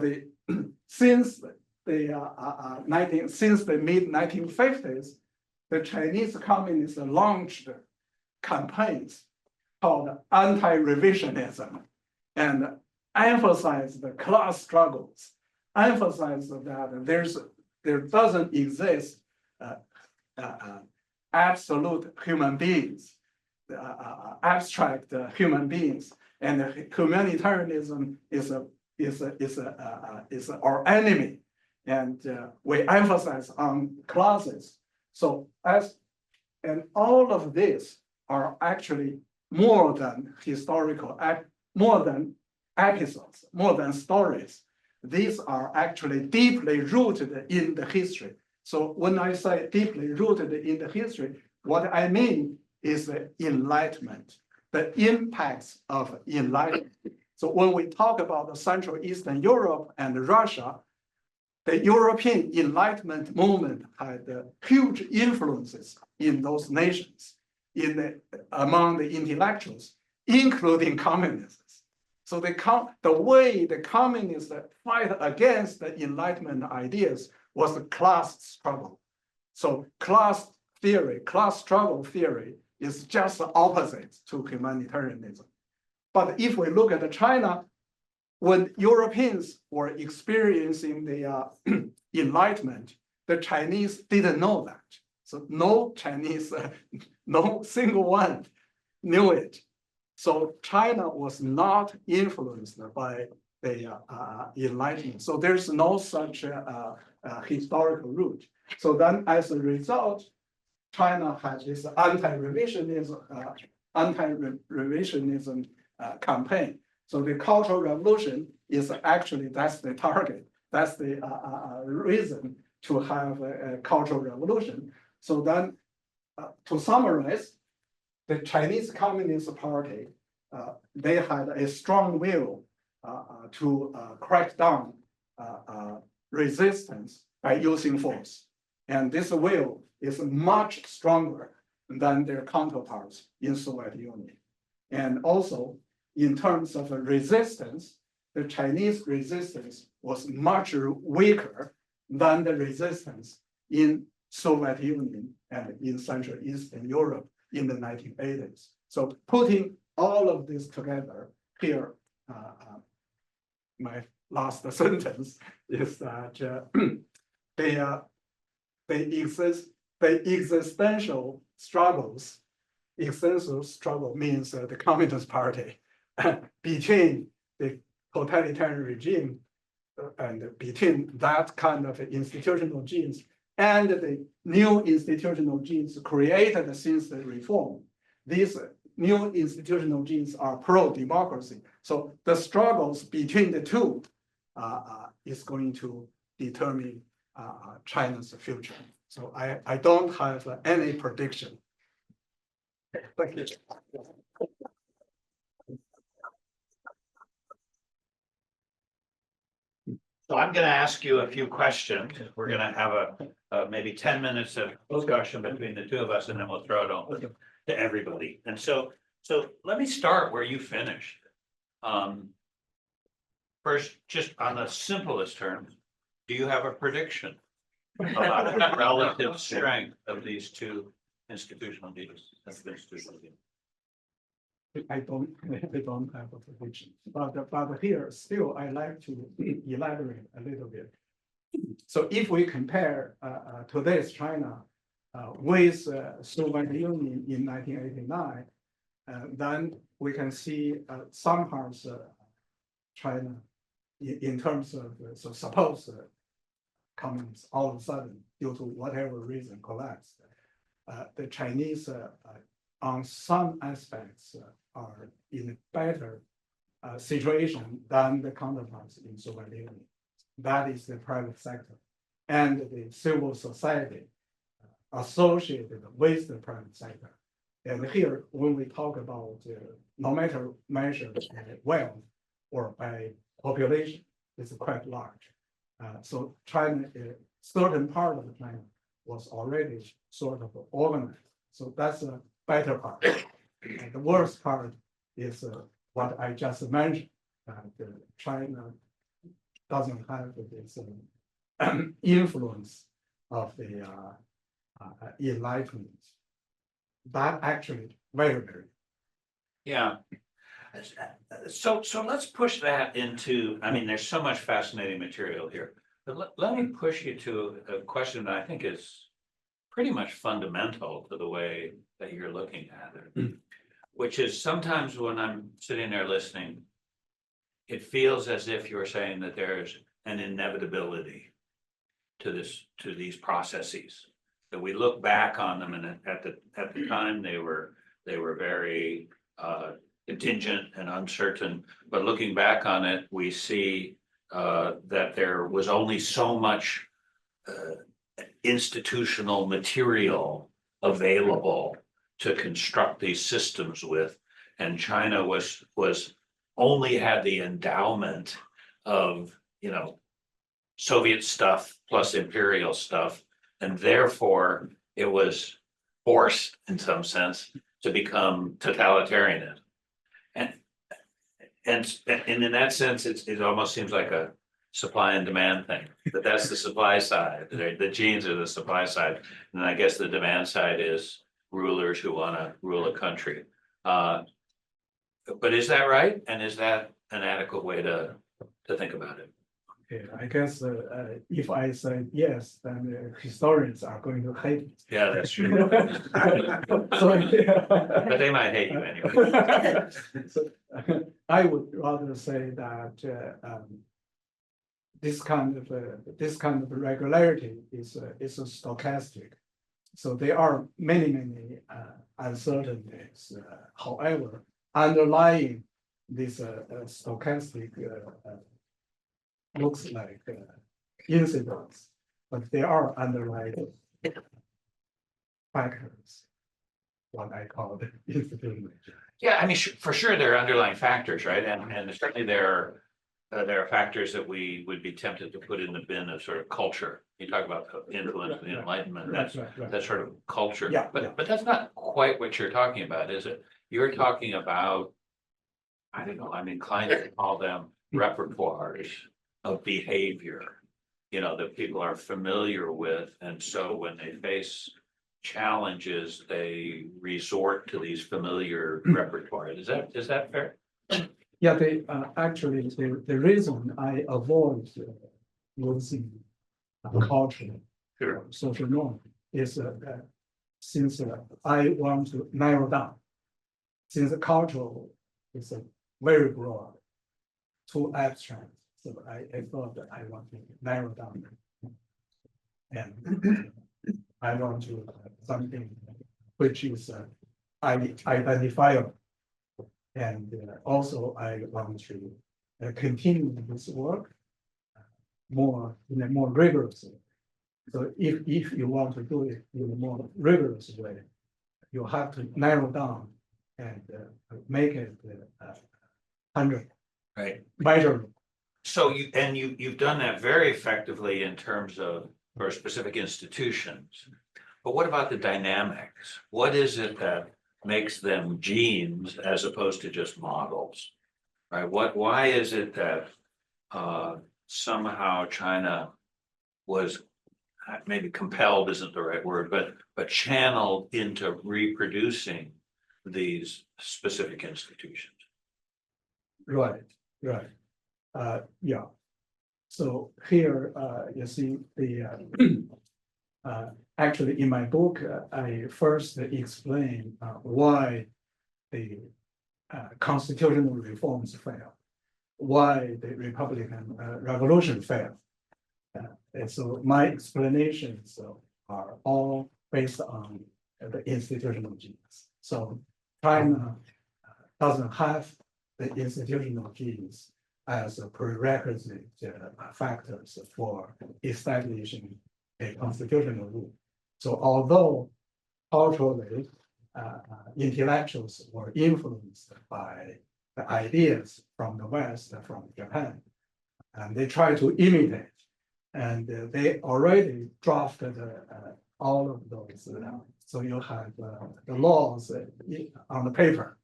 B: since the mid-1950s, the Chinese communists launched campaigns called anti-revisionism and emphasized the class struggles, emphasized that there doesn't exist absolute human beings, abstract human beings, and humanitarianism is our enemy, and we emphasize on classes. So and all of this are actually more than historical, more than episodes, more than stories. These are actually deeply rooted in the history. So when I say deeply rooted in the history, what I mean is the Enlightenment, the impacts of Enlightenment. So when we talk about the Central Eastern Europe and Russia, the European Enlightenment movement had huge influences in those nations, among the intellectuals, including communists. So the way the communists fight against the Enlightenment ideas was the class struggle. So class theory, class struggle theory is just the opposite to humanitarianism. But if we look at China, when Europeans were experiencing the Enlightenment, the Chinese didn't know that. So no Chinese, no single one knew it. So China was not influenced by the Enlightenment. So there's no such historical root. So then as a result, China had this anti-revisionism campaign. So the Cultural Revolution is actually, that's the target. That's the reason to have a Cultural Revolution. So then to summarize, the Chinese Communist Party, they had a strong will to crack down resistance by using force. And this will is much stronger than their counterparts in Soviet Union. And also, in terms of resistance, the Chinese resistance was much weaker than the resistance in Soviet Union and in Central Eastern Europe in the 1980s. So putting all of this together here, my last sentence is that the existential struggles, existential struggle means the Communist Party between the totalitarian regime and between that kind of institutional genes and the new institutional genes created since the reform. These new institutional genes are pro-democracy. So the struggles between the two is going to determine China's future. So I don't have any prediction. Thank you.
A: So I'm going to ask you a few questions. We're going to have a maybe 10 minutes of discussion between the two of us, and then we'll throw it open to everybody. And so let me start where you finished. First, just on the simplest terms, do you have a prediction about the relative strength of these two institutional deals?
B: I don't have a prediction, but here still I like to elaborate a little bit. So if we compare today's China with Soviet Union in 1989, then we can see some parts China in terms of, so suppose communists all of a sudden, due to whatever reason, collapse, the Chinese on some aspects are in a better situation than the counterparts in Soviet Union. That is the private sector and the civil society associated with the private sector. And here, when we talk about no matter measured by wealth or by population, it's quite large. So China, certain part of China was already sort of organized. So that's a better part. And the worst part is what I just mentioned. China doesn't have this influence of the Enlightenment. That actually very.
A: Yeah. So let's push that into, I mean, there's so much fascinating material here. But let me push you to a question that I think is pretty much fundamental to the way that you're looking at it, which is sometimes when I'm sitting there listening, it feels as if you're saying that there's an inevitability to these processes, that we look back on them, and at the time they were very contingent and uncertain, but looking back on it, we see that there was only so much institutional material available to construct these systems with, and China was only had the endowment of, you know, Soviet stuff plus imperial stuff, and therefore it was forced in some sense to become totalitarian. And in that sense, it almost seems like a supply and demand thing, but that's the supply side. The genes are the supply side, and I guess the demand side is rulers who want to rule a country. But is that right? And is that an adequate way to think about it?
B: Yeah, I guess if I say yes, then historians are going to hate me.
A: Yeah, that's true. But they might hate you anyway.
B: So, I would rather say that this kind of regularity is a stochastic. So there are many uncertainties. However, underlying this stochastic looks like incidents, but there are underlying factors, what I call the institutional.
A: Yeah, I mean, for sure, there are underlying factors, right? And certainly there are factors that we would be tempted to put in the bin of sort of culture. You talk about the influence of the Enlightenment, that's sort of culture.
B: Yeah,
A: but that's not quite what you're talking about, is it? You're talking about, I don't know, I'm inclined to call them repertoires of behavior, you know, that people are familiar with, and so when they face challenges, they resort to these familiar repertoires. Is that fair?
B: Yeah, they actually the reason I avoid using culture,
A: Sure.
B: social norm is since I want to narrow down, since the cultural is very broad, too abstract. So I thought that I want to narrow down, and I want to something which is identifiable, and also I want to continue this work in a more rigorous way. So if you want to do it in a more rigorous way, you have to narrow down and make it 100
A: Right.
B: measurable.
A: So you've done that very effectively in terms of for specific institutions. But what about the dynamics? What is it that makes them genes as opposed to just models? Right? Why is it that somehow China was maybe compelled isn't the right word, but channeled into reproducing these specific institutions?
B: Right. Yeah. So here you see the actually in my book I first explain why the constitutional reforms failed. why the Republican Revolution failed. And so my explanations are all based on the institutional genes. So China doesn't have the institutional genes as a prerequisite factors for establishing a constitutional rule. So although culturally, intellectuals were influenced by the ideas from the West, from Japan, and they try to imitate, and they already drafted all of those. So you have the laws on the paper,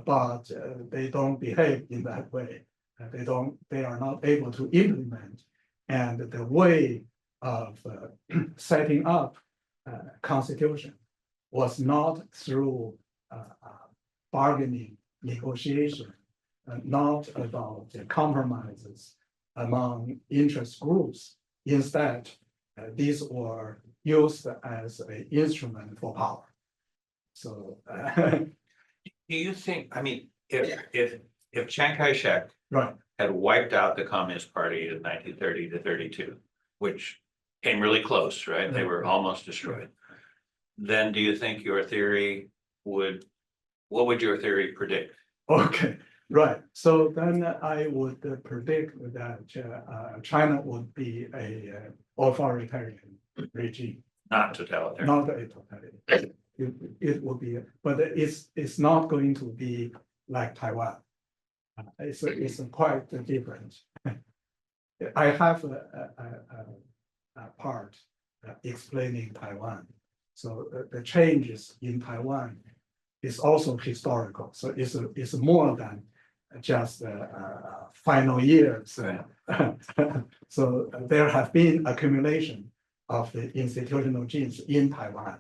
B: but they don't behave in that way. They are not able to implement, and the way of setting up constitution was not through bargaining, negotiation, not about compromises among interest groups. Instead, these were used as an instrument for power. So,
A: Do you think, I mean, if Chiang Kai-shek
B: right,
A: had wiped out the Communist Party in 1930 to 32, which came really close, right? They were almost destroyed. Then do you think your theory what would your theory predict?
B: okay, right. So then I would predict that China would be a authoritarian regime.
A: Not totalitarian.
B: Not a totalitarian. It will be, but it's not going to be like Taiwan. It's quite different. I have a part explaining Taiwan. So the changes in Taiwan is also historical. So it's more than just final years.
A: Right.
B: So there have been accumulation of the institutional genes in Taiwan,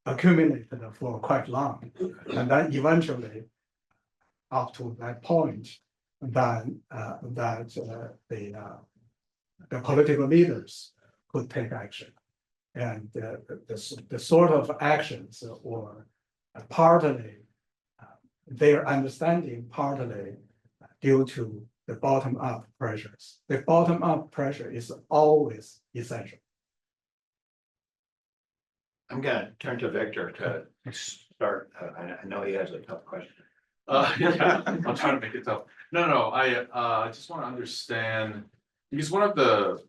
B: accumulated for quite long, and then eventually, up to that point, then the political leaders could take action, and the sort of actions or partly their understanding, partly due to the bottom-up pressures. The bottom-up pressure is always essential.
A: I'm gonna turn to Victor to start. I know he has a tough question.
C: Yeah, I'll try to make it tough. No, I just want to understand, because one of the,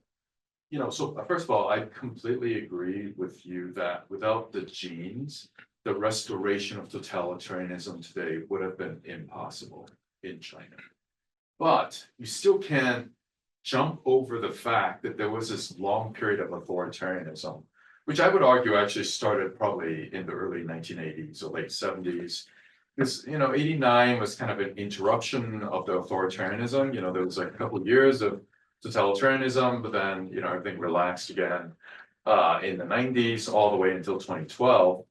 C: so first of all, I completely agree with you that without the genes, the restoration of totalitarianism today would have been impossible in China. But you still can't jump over the fact that there was this long period of authoritarianism, which I would argue actually started probably in the early 1980s or late 70s. Because, 89 was kind of an interruption of the authoritarianism. There was like a couple of years of totalitarianism, but then, everything relaxed again in the 90s all the way until 2012.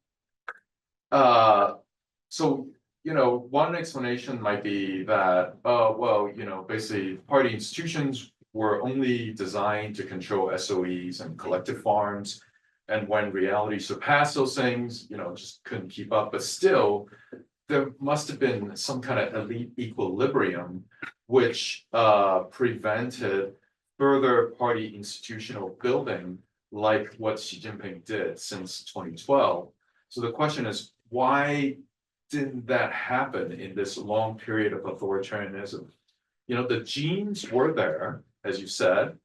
C: So, one explanation might be that, basically party institutions were only designed to control SOEs and collective farms. And when reality surpassed those things, just couldn't keep up. But still, there must have been some kind of elite equilibrium which prevented further party institutional building like what Xi Jinping did since 2012. So the question is, why didn't that happen in this long period of authoritarianism? The genes were there, as you said.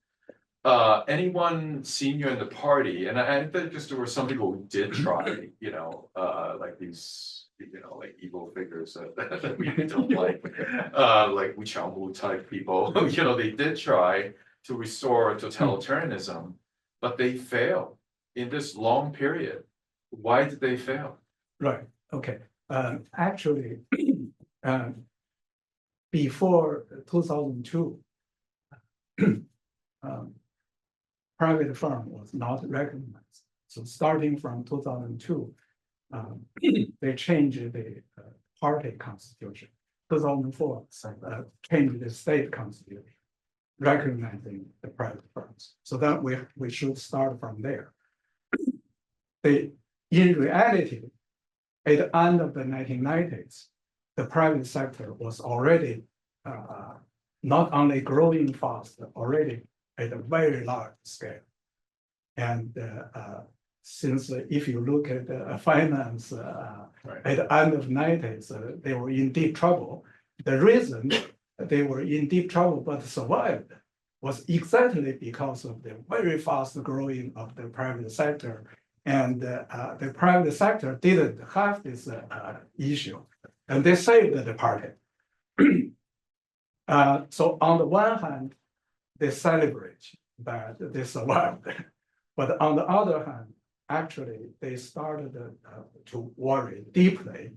C: Anyone senior in the party, and I think because there were some people who did try, like these, like evil figures that we don't like Wu Qiaomu type people, they did try to restore totalitarianism, but they failed in this long period. Why did they fail?
B: Right, okay. Actually, before 2002, private firm was not recognized. So starting from 2002, they changed the party constitution. 2004, changed the state constitution, recognizing the private firms. So that we should start from there. In reality, at the end of the 1990s, the private sector was already not only growing fast, already at a very large scale. And since if you look at finance
C: Right.
B: at the end of 90s, they were in deep trouble. The reason they were in deep trouble but survived was exactly because of the very fast growing of the private sector. And the private sector didn't have this issue, and they saved the party. So on the one hand, they celebrate that they survived, but on the other hand, actually they started to worry deeply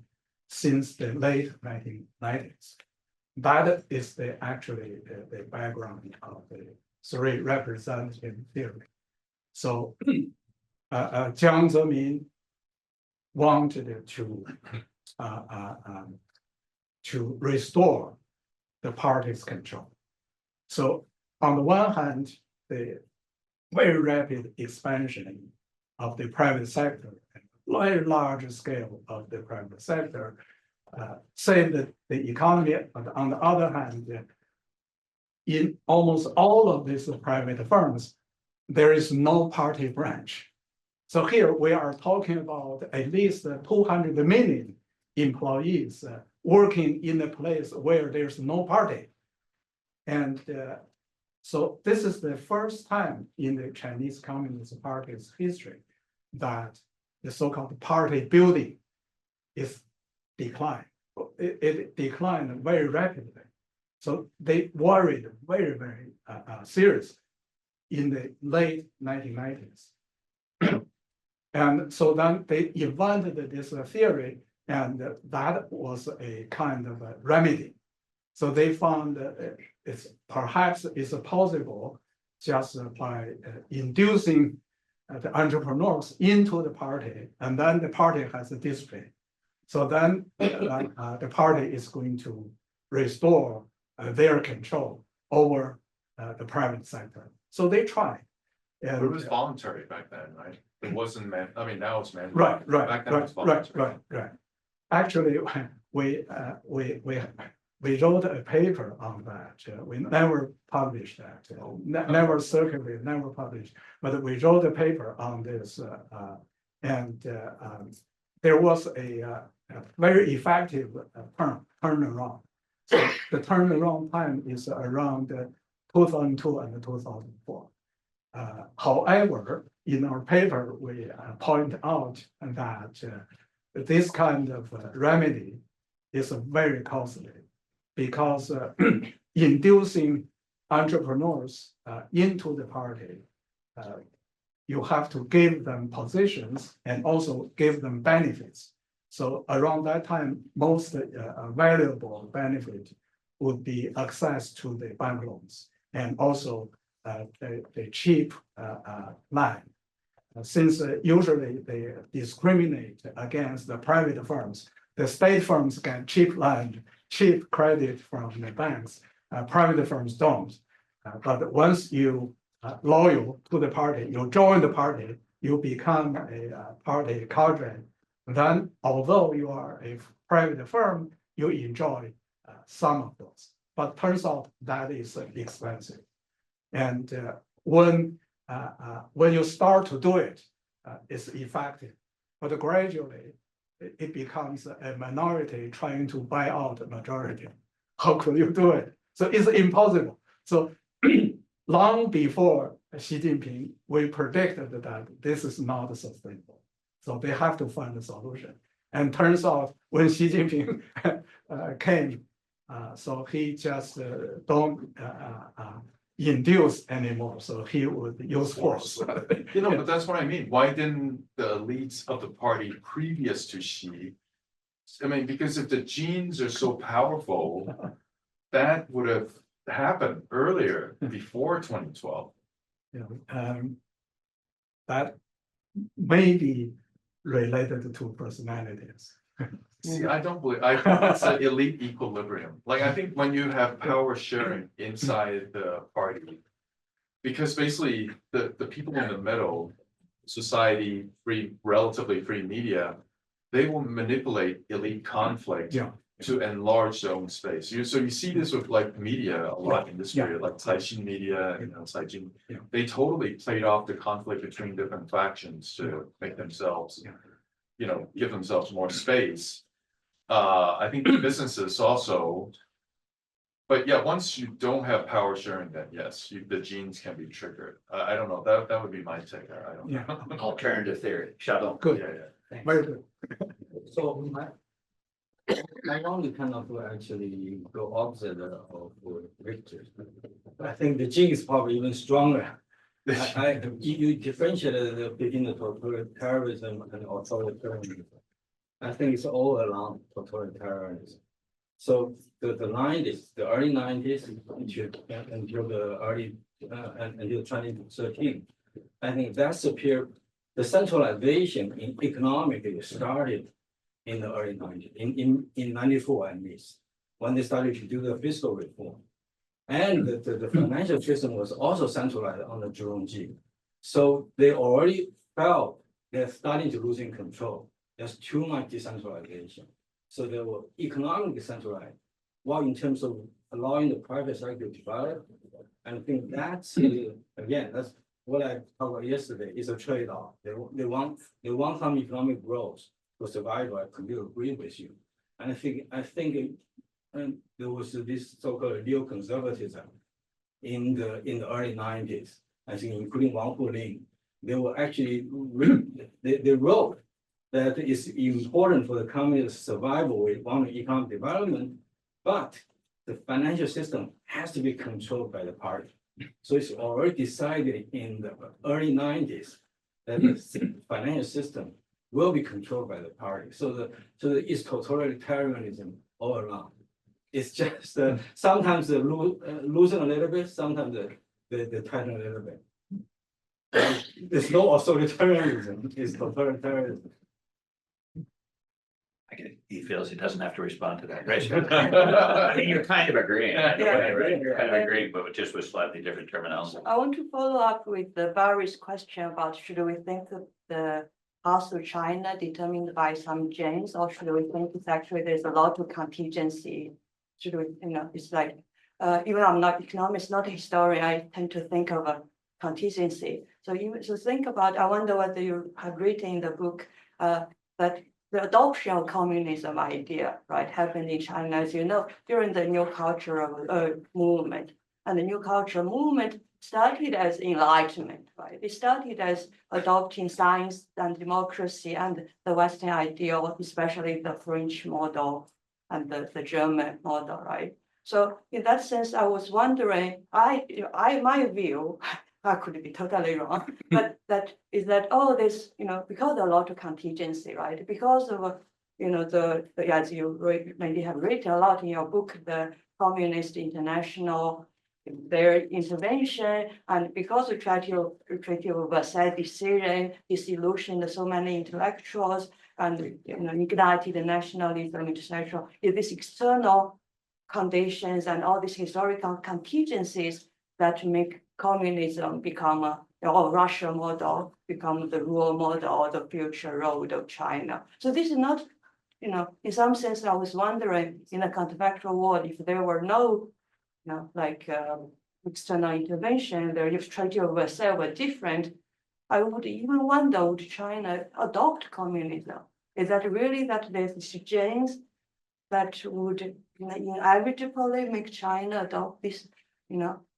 B: since the late 1990s. That is actually the background of the three representative theory. So Jiang Zemin wanted to restore the party's control. So on the one hand, the very rapid expansion of the private sector, very large scale of the private sector, saved the economy. But on the other hand, in almost all of these private firms, there is no party branch. So here we are talking about at least 200 million employees working in a place where there's no party. And so this is the first time in the Chinese Communist Party's history that the so-called party building is declined. It declined very rapidly. So they worried very, very seriously in the late 1990s. And so then they invented this theory, and that was a kind of a remedy. So they found it's perhaps it's possible just by inducing the entrepreneurs into the party, and then the party has a discipline. So then the party is going to restore their control over the private sector. So they try.
C: But
B: And
C: it was voluntary back then, right? It wasn't I mean, now it's mandatory.
B: right.
C: Back then it was voluntary.
B: Actually, we wrote a paper on that. We never published that. Never circulated, never published. But we wrote a paper on this, and there was a very effective turnaround. So the turnaround time is around 2002 and 2004. However, in our paper, we point out that this kind of remedy is very costly because inducing entrepreneurs into the party, you have to give them positions and also give them benefits. So around that time, most valuable benefit would be access to the bank loans and also the cheap land. Since usually they discriminate against the private firms, the state firms get cheap land, cheap credit from the banks, private firms don't. But once you loyal to the party, you join the party, you become a party cadre. Then, although you are a private firm, you enjoy some of those. But turns out that is expensive. And when you start to do it, it's effective. But gradually, it becomes a minority trying to buy out the majority. How could you do it? So it's impossible. So long before Xi Jinping, we predicted that this is not sustainable. So they have to find a solution. And turns out when Xi Jinping came, so he just don't induce anymore. So he would use force.
C: You know, but that's what I mean. Why didn't the elites of the party previous to Xi? I mean, because if the genes are so powerful, that would have happened earlier before 2012.
B: That may be related to personalities.
C: See, I don't believe, I think it's an elite equilibrium. Like, I think when you have power sharing inside the party, because basically the people in the middle, society, relatively free media, they will manipulate elite conflict to enlarge their own space. So you see this with like media a lot in this period, like Taixin media, Taixin.
B: Yeah.
C: They totally played off the conflict between different factions to make themselves, give themselves more space. I think the businesses also. But yeah, once you don't have power sharing, then yes, the genes can be triggered. I don't know, that would be my take. I don't know.
A: Alternative theory, Shadow.
B: Good,
C: Yeah.
B: very good.
D: So I want to kind of actually go opposite of Victor. I think the gene is probably even stronger. You differentiated between the totalitarianism and authoritarianism. I think it's all around totalitarianism. So the early 90s until the early until 2013, I think that's the centralization in economic started in the early 90s, in 94 at least, when they started to do the fiscal reform. And the financial system was also centralized under Jerome G. So they already felt they're starting to losing control. There's too much decentralization. So they were economically centralized, while in terms of allowing the private sector to develop. And I think that's, again, that's what I talked about yesterday, is a trade-off. They want some economic growth for survival. I completely agree with you. And I think there was this so-called neoconservatism in the early 90s. I think including Wang Hulin, they were actually they wrote that it's important for the communist survival with one economic development, but the financial system has to be controlled by the party. So it's already decided in the early 90s that the financial system will be controlled by the party. So it's totalitarianism all along. It's just sometimes they loosen a little bit, sometimes they tighten a little bit. There's no authoritarianism, it's totalitarianism.
A: He feels he doesn't have to respond to that, right? I think you're kind of agreeing, right? You're kind of agreeing, but just with slightly different terminology.
E: I want to follow up with the Barry's question about should we think that the path of China determined by some genes, or should we think it's actually there's a lot of contingency? Should we, it's like, even I'm not economist, not a historian, I tend to think of a contingency. So think about, I wonder whether you have written in the book that the adoption of communism idea, right, happened in China, as you know, during the New Cultural movement. And the New Cultural movement started as enlightenment, right? It started as adopting science and democracy and the Western ideal, especially the French model and the German model, right? So in that sense, I was wondering, my view, I could be totally wrong, but that is that, there's, because a lot of contingency, right? Because of, as you maybe have written a lot in your book, the Communist International, their intervention, and because of Treaty of Versailles decision, disillusioned so many intellectuals and ignited the nationalism, etc. This external conditions and all these historical contingencies that make communism become or Russia model become the rule model or the future road of China. So this is not, in some sense, I was wondering in a counterfactual world, if there were no, external intervention, if Treaty of Versailles were different, I would even wonder, would China adopt communism? Is that really that there's genes that would inevitably make China adopt this,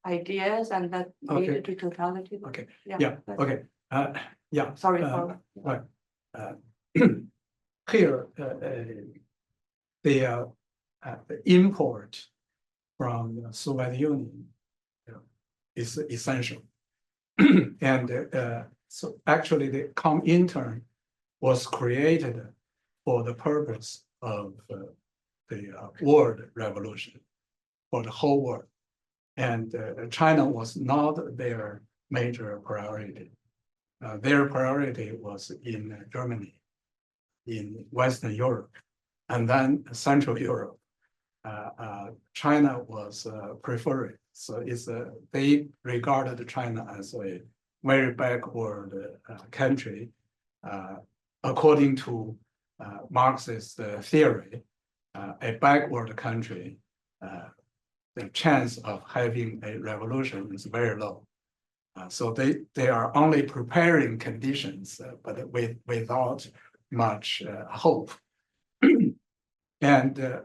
E: ideas and that lead to totality?
B: Okay.
E: Yeah.
B: Okay. Yeah.
E: Sorry for.
B: Right. Here, the import from the Soviet Union is essential. And so actually the Comintern was created for the purpose of the world revolution for the whole world. And China was not their major priority. Their priority was in Germany, in Western Europe, and then Central Europe. China was preferred. So they regarded China as a very backward country, according to Marxist theory. a backward country, the chance of having a revolution is very low. So they are only preparing conditions, but without much hope. And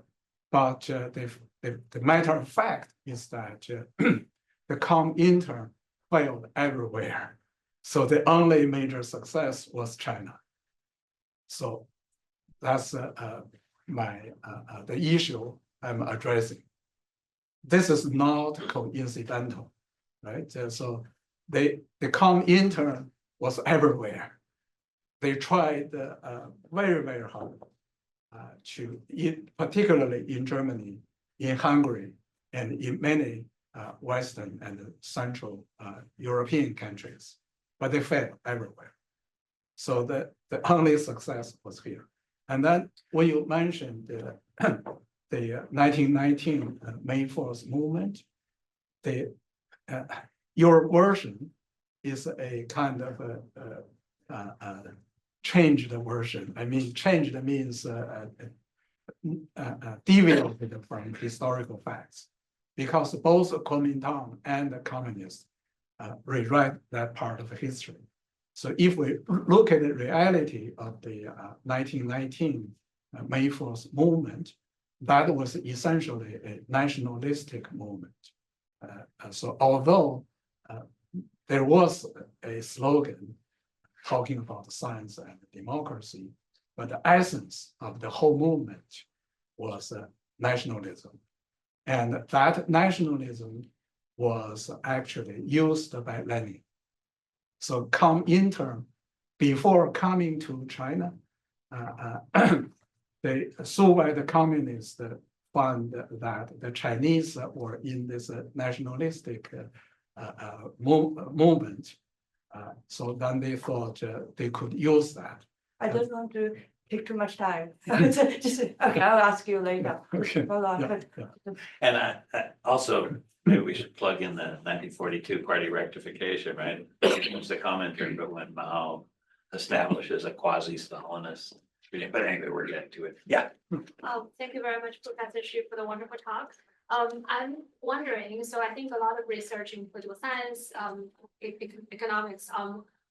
B: but the matter of fact is that the Comintern failed everywhere. So the only major success was China. So that's the issue I'm addressing. This is not coincidental, right? So the Comintern was everywhere. They tried very, very hard particularly in Germany, in Hungary, and in many Western and Central European countries, but they failed everywhere. So the only success was here. And then when you mentioned the 1919 May 4th movement, your version is a kind of a changed version. I mean, changed means deviated from historical facts, because both Kuomintang and the communists rewrite that part of history. So if we look at the reality of the 1919 May 4th movement, that was essentially a nationalistic movement. So although there was a slogan talking about science and democracy, but the essence of the whole movement was nationalism. And that nationalism was actually used by Lenin. So Comintern, before coming to China, the Soviet communists found that the Chinese were in this nationalistic movement. So then they thought they could use that.
E: I don't want to take too much time. Just, okay, I'll ask you later.
B: Okay.
E: Hold on.
B: Yeah, yeah.
A: And I also, maybe we should plug in the 1942 party rectification, right? It's the commentary, but when Mao establishes a quasi-Stalinist. But anyway, we're getting to it. Yeah.
F: Thank you very much, Professor Xu, for the wonderful talk. I'm wondering, so I think a lot of research in political science, economics,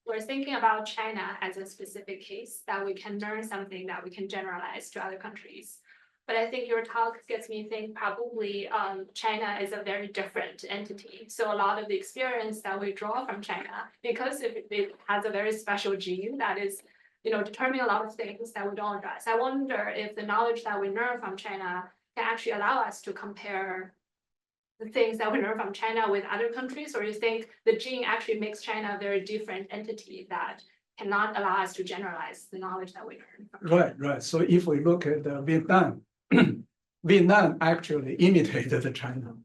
F: we're thinking about China as a specific case that we can learn something that we can generalize to other countries. But I think your talk gets me think probably China is a very different entity. So a lot of the experience that we draw from China, because it has a very special gene that is, determining a lot of things that we don't address. I wonder if the knowledge that we learn from China can actually allow us to compare the things that we learn from China with other countries, or you think the gene actually makes China a very different entity that cannot allow us to generalize the knowledge that we learn from China?
B: Right. So if we look at Vietnam, Vietnam actually imitated China.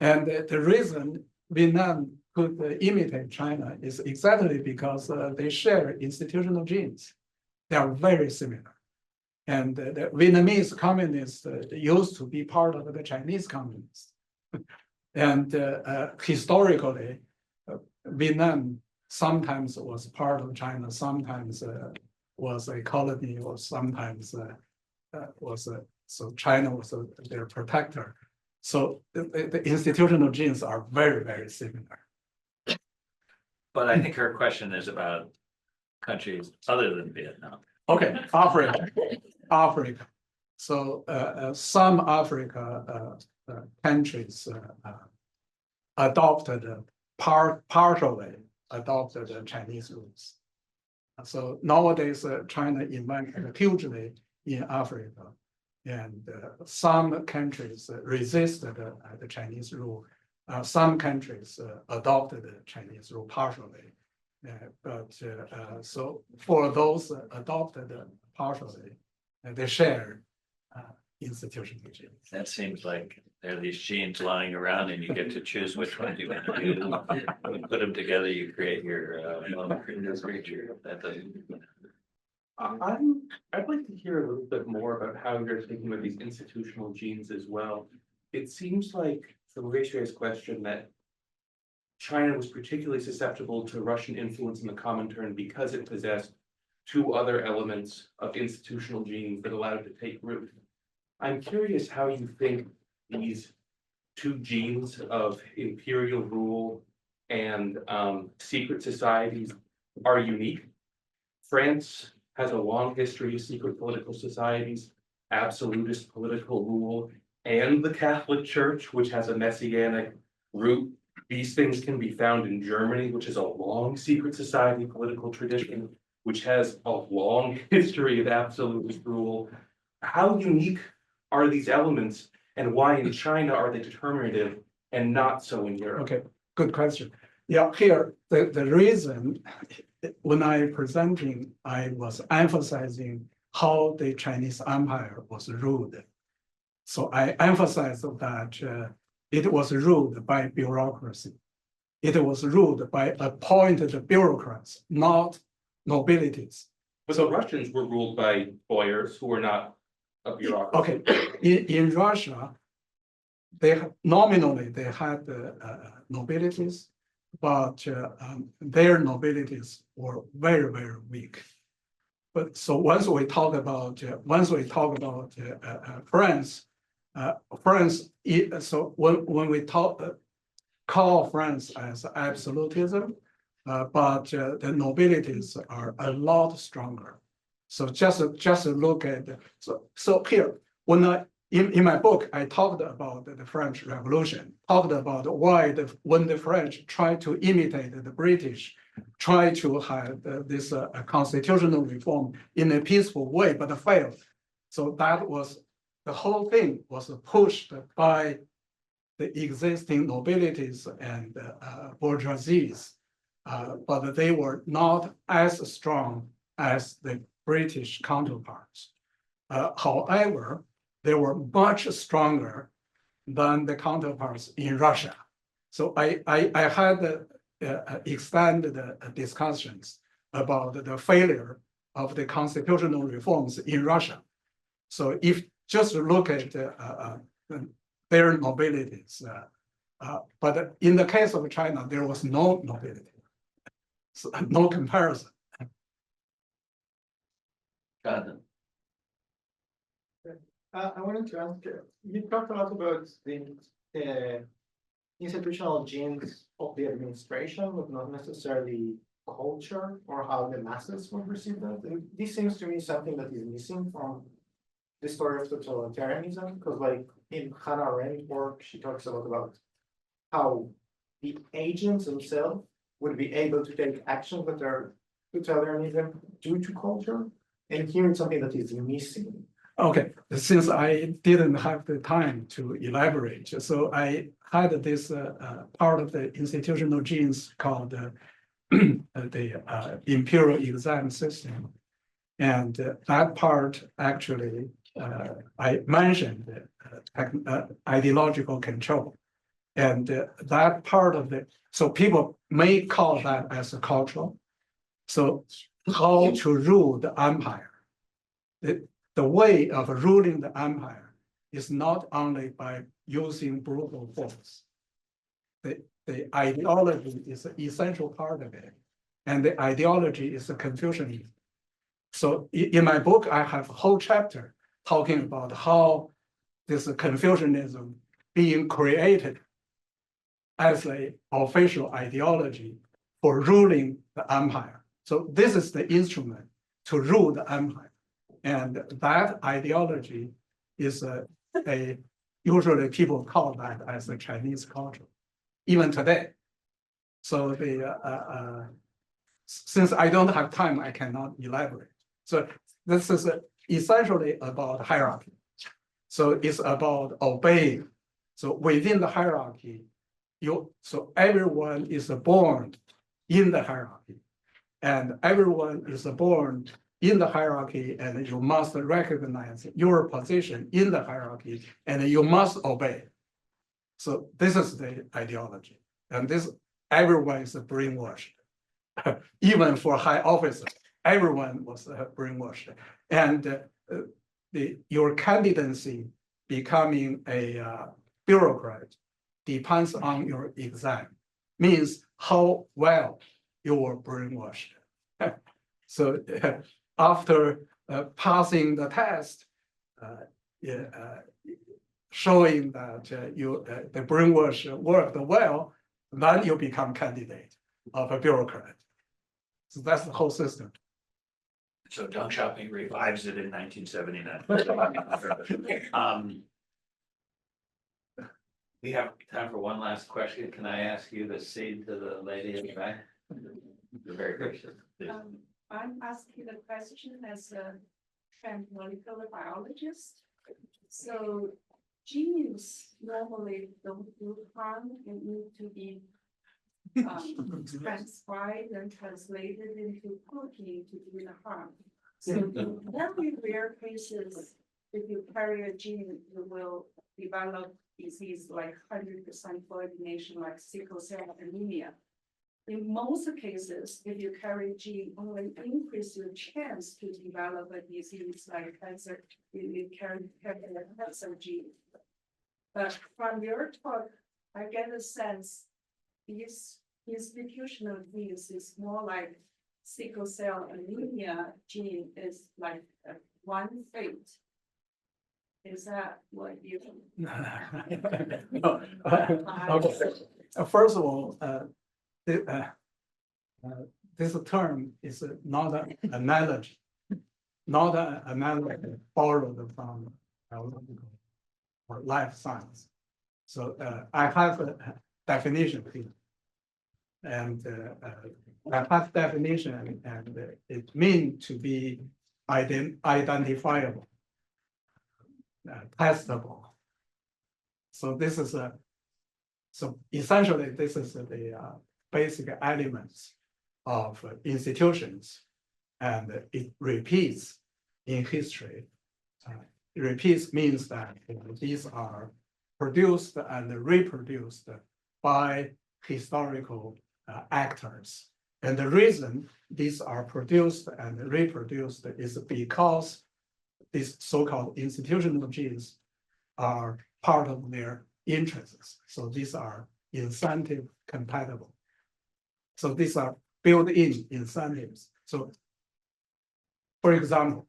B: And the reason Vietnam could imitate China is exactly because they share institutional genes. They are very similar. And the Vietnamese communists used to be part of the Chinese communists. And historically, Vietnam sometimes was part of China, sometimes was a colony, or sometimes so China was their protector. So the institutional genes are very, very similar.
A: But I think her question is about countries other than Vietnam.
B: Okay, Africa. So some Africa countries partially adopted the Chinese rules. So nowadays, China invested hugely in Africa, and some countries resisted the Chinese rule. Some countries adopted the Chinese rule partially. So for those adopted partially, they share institutional genes.
A: That seems like there are these genes lying around and you get to choose which ones you want to use. When you put them together, you create your creature. That doesn't.
G: I'd like to hear a little bit more about how you're thinking about these institutional genes as well. It seems like from Horatio's question that China was particularly susceptible to Russian influence in the Comintern because it possessed two other elements of institutional genes that allowed it to take root. I'm curious how you think these two genes of imperial rule and secret societies are unique. France has a long history of secret political societies, absolutist political rule, and the Catholic Church, which has a messianic root. These things can be found in Germany, which is a long secret society political tradition, which has a long history of absolutist rule. How unique are these elements, and why in China are they determinative and not so in Europe?
B: Okay, good question. Yeah, here, the reason, when I presenting, I was emphasizing how the Chinese Empire was ruled. So I emphasized that it was ruled by bureaucracy. It was ruled by appointed bureaucrats, not nobilities.
G: But the Russians were ruled by boyars who were not a bureaucracy.
B: Okay, in Russia, nominally they had nobilities, but their nobilities were very, very weak. But so once we talk about France, so when we call France as absolutism, but the nobilities are a lot stronger. So just look at so here when in my book I talked about the French Revolution, talked about why when the French tried to imitate the British, try to have this constitutional reform in a peaceful way, but failed. So that was the whole thing was pushed by the existing nobilities and bourgeoisies, but they were not as strong as the British counterparts. However, they were much stronger than the counterparts in Russia. So I had extended discussions about the failure of the constitutional reforms in Russia. So if just look at their nobilities, but in the case of China, there was no nobility, so no comparison.
A: Jonathan.
H: I wanted to ask you talked a lot about the institutional genes of the administration, but not necessarily culture or how the masses would receive that. And this seems to me something that is missing from the story of totalitarianism, because like in Hannah Arendt's work, she talks a lot about how the agents themselves would be able to take actions that are totalitarianism due to culture. And here it's something that is missing.
B: Okay, since I didn't have the time to elaborate, so I had this part of the institutional genes called the imperial exam system. And that part actually, I mentioned ideological control. And that part of it, so people may call that as a cultural. So how to rule the empire. The way of ruling the empire is not only by using brutal force. The ideology is an essential part of it. And the ideology is the Confucianism. So in my book, I have a whole chapter talking about how this Confucianism being created as an official ideology for ruling the empire. So this is the instrument to rule the empire. And that ideology is usually people call that as the Chinese culture, even today. So since I don't have time, I cannot elaborate. So this is essentially about hierarchy. So it's about obeying. So within the hierarchy, so everyone is born in the hierarchy, and everyone is born in the hierarchy, and you must recognize your position in the hierarchy, and you must obey. So this is the ideology, and this everyone is brainwashed. Even for high officers, everyone was brainwashed, and your candidacy becoming a bureaucrat depends on your exam, means how well you were brainwashed. So after passing the test, showing that the brainwash worked well, then you become candidate of a bureaucrat. So that's the whole system.
A: So Deng Xiaoping revives it in 1979. We have time for one last question. Can I ask you to cede to the lady in the back? You're very gracious. Please.
I: I'm asking the question as a molecular biologist. So genes normally don't do harm and need to be transcribed and translated into protein to do the harm. So in very rare cases, if you carry a gene, you will develop disease like 100% coordination, like sickle cell anemia. In most cases, if you carry a gene, only increase your chance to develop a disease like cancer, if you carry a cancer gene. But from your talk, I get a sense these institutional genes is more like sickle cell anemia gene is like one fate. Is that what you?
B: No. Okay. First of all, this term is not an analogy, borrowed from biological or life science. So I have a definition here. And I have definition and it means to be identifiable, testable. So this is so essentially this is the basic elements of institutions, and it repeats in history. Repeats means that these are produced and reproduced by historical actors. And the reason these are produced and reproduced is because these so-called institutional genes are part of their interests. So these are incentive compatible. So these are built-in incentives. So for example,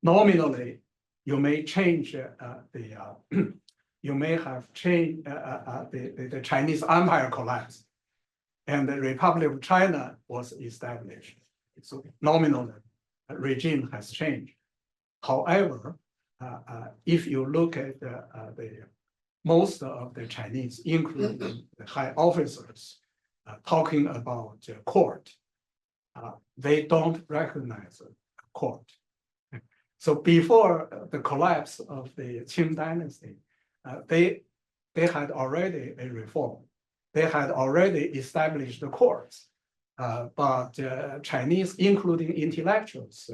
B: nominally, you may change you may have changed the Chinese Empire collapse, and the Republic of China was established. So nominally, regime has changed. However, if you look at most of the Chinese, including the high officers, talking about court, they don't recognize court. So before the collapse of the Qing dynasty, they had already a reform. They had already established the courts, but Chinese, including intellectuals,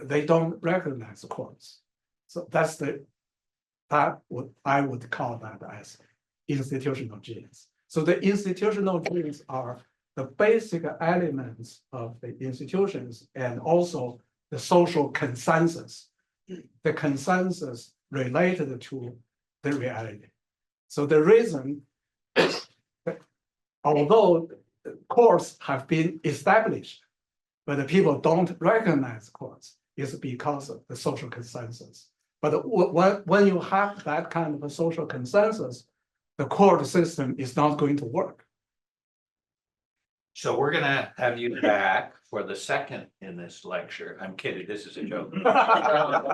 B: they don't recognize the courts. So that's what I would call that as institutional genes. So the institutional genes are the basic elements of the institutions and also the social consensus, the consensus related to the reality. So the reason, although courts have been established, but the people don't recognize courts, is because of the social consensus. But when you have that kind of a social consensus, the court system is not going to work.
A: So we're gonna have you back for the second in this lecture. I'm kidding, this is a joke.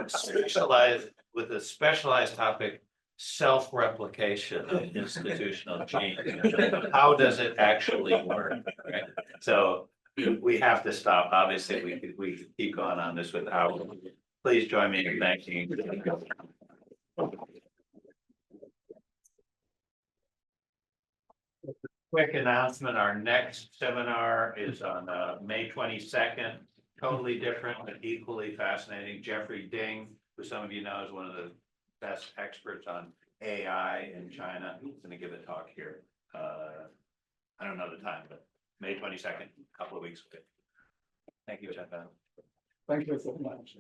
A: Specialized with a specialized topic, self-replication of institutional change. How does it actually work? Right? So we have to stop. Obviously, we could keep going on this with Howard. Please join me in thanking. Quick announcement, our next seminar is on May 22nd, totally different but equally fascinating. Jeffrey Ding, who some of you know is one of the best experts on AI in China, who's going to give a talk here. I don't know the time, but May 22nd, a couple of weeks away. Thank you, Jeff.
B: Thank you so much.